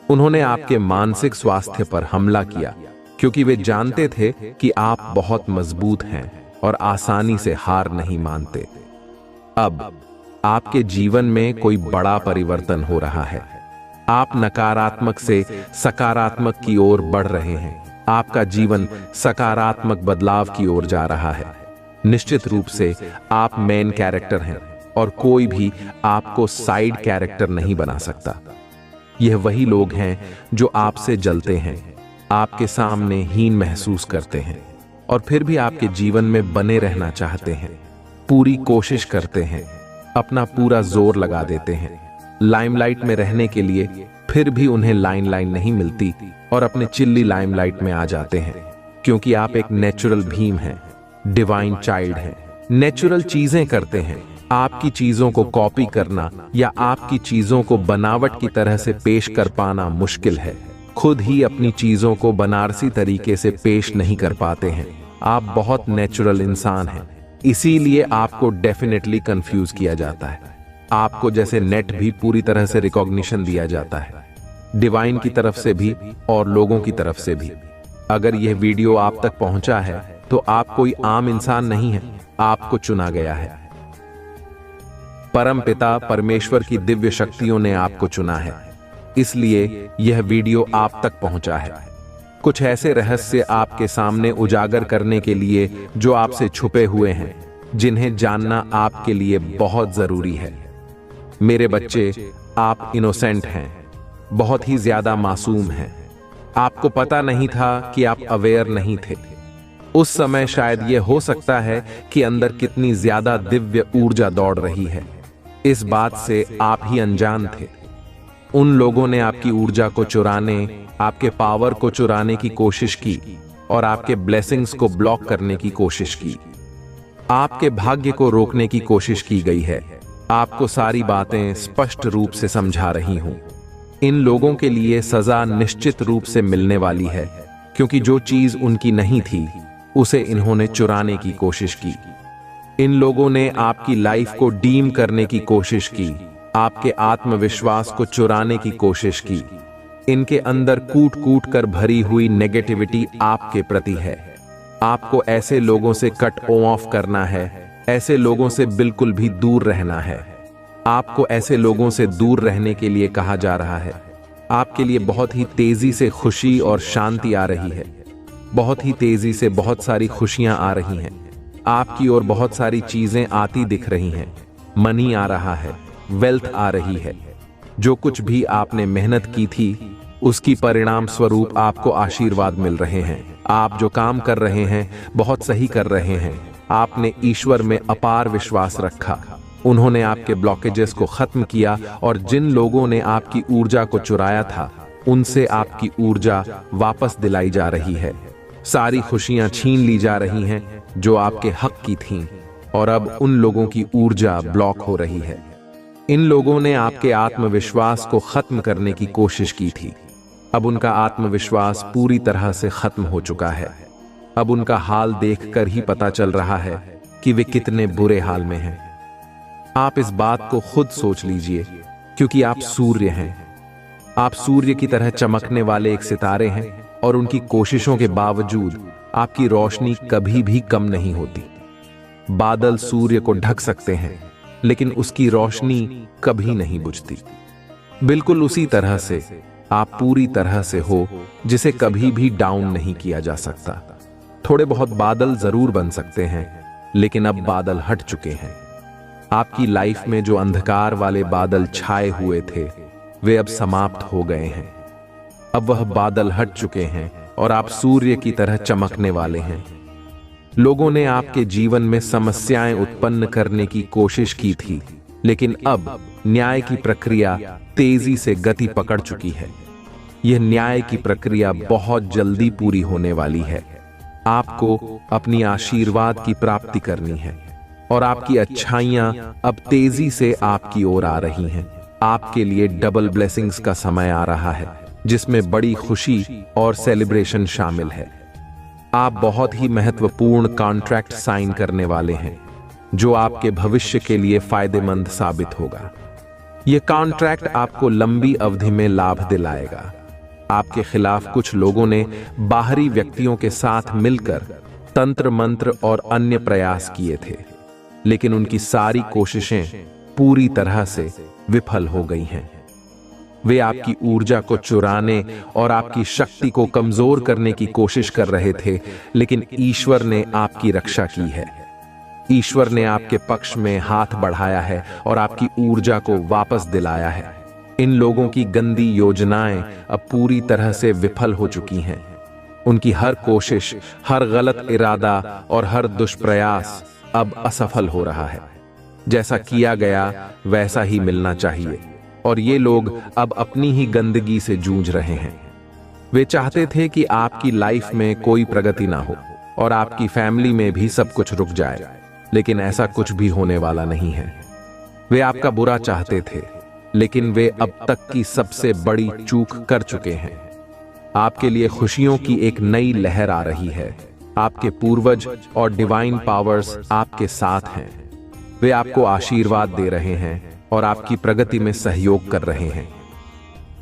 उन्होंने आपके मानसिक स्वास्थ्य पर हमला किया क्योंकि वे जानते थे कि आप बहुत मजबूत हैं और आसानी से हार नहीं मानते। अब आपके जीवन में कोई बड़ा परिवर्तन हो रहा है। आप नकारात्मक से सकारात्मक की ओर बढ़ रहे हैं। आपका जीवन सकारात्मक बदलाव की ओर जा रहा है। निश्चित रूप से आप मेन कैरेक्टर हैं और कोई भी आपको साइड कैरेक्टर नहीं बना सकता। यह वही लोग हैं जो आपसे जलते हैं, आपके सामने हीन महसूस करते हैं और फिर भी आपके जीवन में बने रहना चाहते हैं, पूरी कोशिश करते हैं, अपना पूरा जोर लगा देते हैं लाइमलाइट में रहने के लिए, फिर भी उन्हें लाइन नहीं मिलती और अपने चिल्ली लाइमलाइट में आ जाते हैं क्योंकि आप एक नेचुरल भीम हैं, डिवाइन चाइल्ड हैं। नेचुरल चीजें करते हैं। आपकी चीजों को कॉपी करना या आपकी चीजों को बनावट की तरह से पेश कर पाना मुश्किल है। खुद ही अपनी चीजों को बनारसी तरीके से पेश नहीं कर पाते हैं। आप बहुत नेचुरल इंसान हैं, इसीलिए आपको डेफिनेटली कंफ्यूज किया जाता है। आपको जैसे नेट भी पूरी तरह से रिकॉग्निशन दिया जाता है, डिवाइन की तरफ से भी और लोगों की तरफ से भी। अगर यह वीडियो आप तक पहुंचा है तो आप कोई आम इंसान नहीं है, आपको चुना गया है। परम पिता परमेश्वर की दिव्य शक्तियों ने आपको चुना है, इसलिए यह वीडियो आप तक पहुंचा है। कुछ ऐसे रहस्य आपके सामने उजागर करने के लिए जो आपसे छुपे हुए हैं, जिन्हें जानना आपके लिए बहुत जरूरी है। मेरे बच्चे, आप इनोसेंट हैं, बहुत ही ज्यादा मासूम हैं। आपको पता नहीं था कि आप अवेयर नहीं थे। उस समय शायद यह हो सकता है कि अंदर कितनी ज्यादा दिव्य ऊर्जा दौड़ रही है, इस बात से आप ही अनजान थे। उन लोगों ने आपकी ऊर्जा को चुराने, आपके पावर को चुराने की कोशिश की और आपके ब्लेसिंग्स को ब्लॉक करने की कोशिश की। आपके भाग्य को रोकने की कोशिश की गई है। आपको सारी बातें स्पष्ट रूप से समझा रही हूं। इन लोगों के लिए सजा निश्चित रूप से मिलने वाली है क्योंकि जो चीज उनकी नहीं थी उसे इन्होंने चुराने की कोशिश की। इन लोगों ने आपकी लाइफ को डीम करने की कोशिश की, आपके आत्मविश्वास को चुराने की कोशिश की। इनके अंदर कूट कूट कर भरी हुई नेगेटिविटी आपके प्रति है। आपको ऐसे लोगों से कट ऑफ करना है, ऐसे लोगों से बिल्कुल भी दूर रहना है। आपको ऐसे लोगों से दूर रहने के लिए कहा जा रहा है। आपके लिए बहुत ही तेजी से खुशी और शांति आ रही है। बहुत ही तेजी से बहुत सारी खुशियां आ रही हैं। आपकी ओर बहुत सारी चीजें आती दिख रही हैं। मनी आ रहा है, वेल्थ आ रही है। जो कुछ भी आपने मेहनत की थी उसकी परिणाम स्वरूप आपको आशीर्वाद मिल रहे हैं। आप जो काम कर रहे हैं बहुत सही कर रहे हैं। आपने ईश्वर में अपार विश्वास रखा। उन्होंने आपके ब्लॉकेजेस को खत्म किया और जिन लोगों ने आपकी ऊर्जा को चुराया था उनसे आपकी ऊर्जा वापस दिलाई जा रही है। सारी खुशियां छीन ली जा रही हैं जो आपके हक की थीं और अब उन लोगों की ऊर्जा ब्लॉक हो रही है। इन लोगों ने आपके आत्मविश्वास को खत्म करने की कोशिश की थी। अब उनका आत्मविश्वास पूरी तरह से खत्म हो चुका है। अब उनका हाल देखकर ही पता चल रहा है कि वे कितने बुरे हाल में हैं। आप इस बात को खुद सोच लीजिए क्योंकि आप सूर्य हैं। आप सूर्य की तरह चमकने वाले एक सितारे हैं और उनकी कोशिशों के बावजूद आपकी रोशनी कभी भी कम नहीं होती। बादल सूर्य को ढक सकते हैं लेकिन उसकी रोशनी कभी नहीं बुझती। बिल्कुल उसी तरह से आप पूरी तरह से हो जिसे कभी भी डाउन नहीं किया जा सकता। थोड़े बहुत बादल जरूर बन सकते हैं लेकिन अब बादल हट चुके हैं। आपकी लाइफ में जो अंधकार वाले बादल छाए हुए थे वे अब समाप्त हो गए हैं। अब वह बादल हट चुके हैं और आप सूर्य की तरह चमकने वाले हैं। लोगों ने आपके जीवन में समस्याएं उत्पन्न करने की कोशिश की थी लेकिन अब न्याय की प्रक्रिया तेजी से गति पकड़ चुकी है। यह न्याय की प्रक्रिया बहुत जल्दी पूरी होने वाली है। आपको अपनी आशीर्वाद की प्राप्ति करनी है और आपकी अच्छाइयां अब तेजी से आपकी ओर आ रही हैं। आपके लिए डबल ब्लेसिंग्स का समय आ रहा है जिसमें बड़ी खुशी और सेलिब्रेशन शामिल है। आप बहुत ही महत्वपूर्ण कॉन्ट्रैक्ट साइन करने वाले हैं जो आपके भविष्य के लिए फायदेमंद साबित होगा। यह कॉन्ट्रैक्ट आपको लंबी अवधि में लाभ दिलाएगा। आपके खिलाफ कुछ लोगों ने बाहरी व्यक्तियों के साथ मिलकर तंत्र मंत्र और अन्य प्रयास किए थे, लेकिन उनकी सारी कोशिशें पूरी तरह से विफल हो गई हैं। वे आपकी ऊर्जा को चुराने और आपकी शक्ति को कमजोर करने की कोशिश कर रहे थे, लेकिन ईश्वर ने आपकी रक्षा की है। ईश्वर ने आपके पक्ष में हाथ बढ़ाया है और आपकी ऊर्जा को वापस दिलाया है। इन लोगों की गंदी योजनाएं अब पूरी तरह से विफल हो चुकी हैं। उनकी हर कोशिश, हर गलत इरादा और हर दुष्प्रयास अब असफल हो रहा है। जैसा किया गया वैसा ही मिलना चाहिए, और ये लोग अब अपनी ही गंदगी से जूझ रहे हैं। वे चाहते थे कि आपकी लाइफ में कोई प्रगति ना हो और आपकी फैमिली में भी सब कुछ रुक जाए, लेकिन ऐसा कुछ भी होने वाला नहीं है। वे आपका बुरा चाहते थे, लेकिन वे अब तक की सबसे बड़ी चूक कर चुके हैं। आपके लिए खुशियों की एक नई लहर आ रही है। आपके पूर्वज और डिवाइन पावर्स आपके साथ हैं। वे आपको आशीर्वाद दे रहे हैं और आपकी प्रगति में सहयोग कर रहे हैं।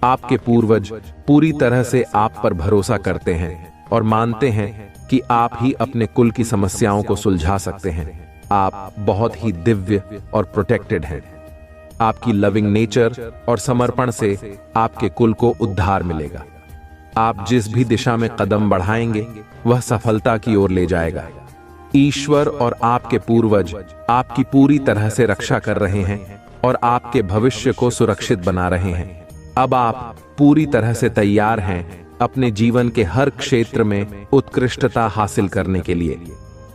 आपके पूर्वज पूरी तरह से आप पर भरोसा करते हैं और मानते हैं कि आप ही अपने कुल की समस्याओं को सुलझा सकते हैं। आप बहुत ही दिव्य और प्रोटेक्टेड हैं। आपकी लविंग नेचर और समर्पण से आपके कुल को उद्धार मिलेगा। आप जिस भी दिशा में कदम बढ़ाएंगे वह सफलता की ओर ले जाएगा। ईश्वर और आपके पूर्वज आपकी पूरी तरह से रक्षा कर रहे हैं और आपके भविष्य को सुरक्षित बना रहे हैं। अब आप पूरी तरह से तैयार हैं अपने जीवन के हर क्षेत्र में उत्कृष्टता हासिल करने के लिए।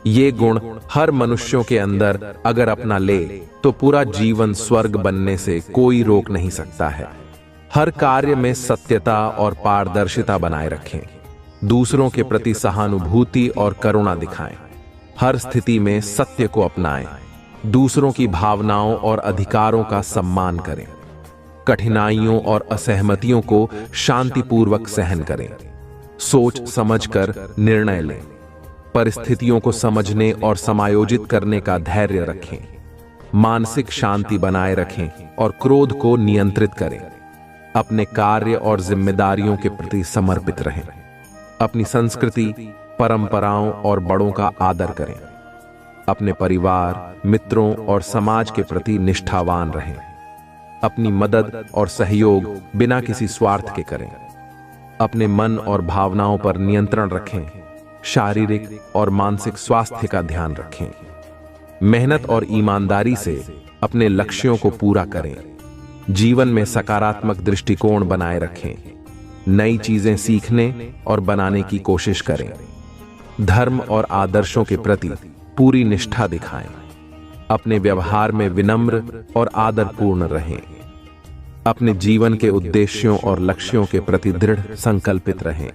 ये गुण हर मनुष्यों के अंदर अगर अपना ले तो पूरा जीवन स्वर्ग बनने से कोई रोक नहीं सकता है। हर कार्य में सत्यता और पारदर्शिता बनाए रखें। दूसरों के प्रति सहानुभूति और करुणा दिखाएं। हर स्थिति में सत्य को अपनाएं। दूसरों की भावनाओं और अधिकारों का सम्मान करें। कठिनाइयों और असहमतियों को शांतिपूर्वक सहन करें। सोच समझकर निर्णय लें। परिस्थितियों को समझने और समायोजित करने का धैर्य रखें। मानसिक शांति बनाए रखें और क्रोध को नियंत्रित करें। अपने कार्य और जिम्मेदारियों के प्रति समर्पित रहें। अपनी संस्कृति, परंपराओं और बड़ों का आदर करें। अपने परिवार, मित्रों और समाज के प्रति निष्ठावान रहें। अपनी मदद और सहयोग बिना किसी स्वार्थ के करें। अपने मन और भावनाओं पर नियंत्रण रखें। शारीरिक और मानसिक स्वास्थ्य का ध्यान रखें। मेहनत और ईमानदारी से अपने लक्ष्यों को पूरा करें। जीवन में सकारात्मक दृष्टिकोण बनाए रखें। नई चीजें सीखने और बनाने की कोशिश करें। धर्म और आदर्शों के प्रति पूरी निष्ठा दिखाएं। अपने व्यवहार में विनम्र और आदरपूर्ण रहें। अपने जीवन के उद्देश्यों और लक्ष्यों के प्रति दृढ़ संकल्पित रहें।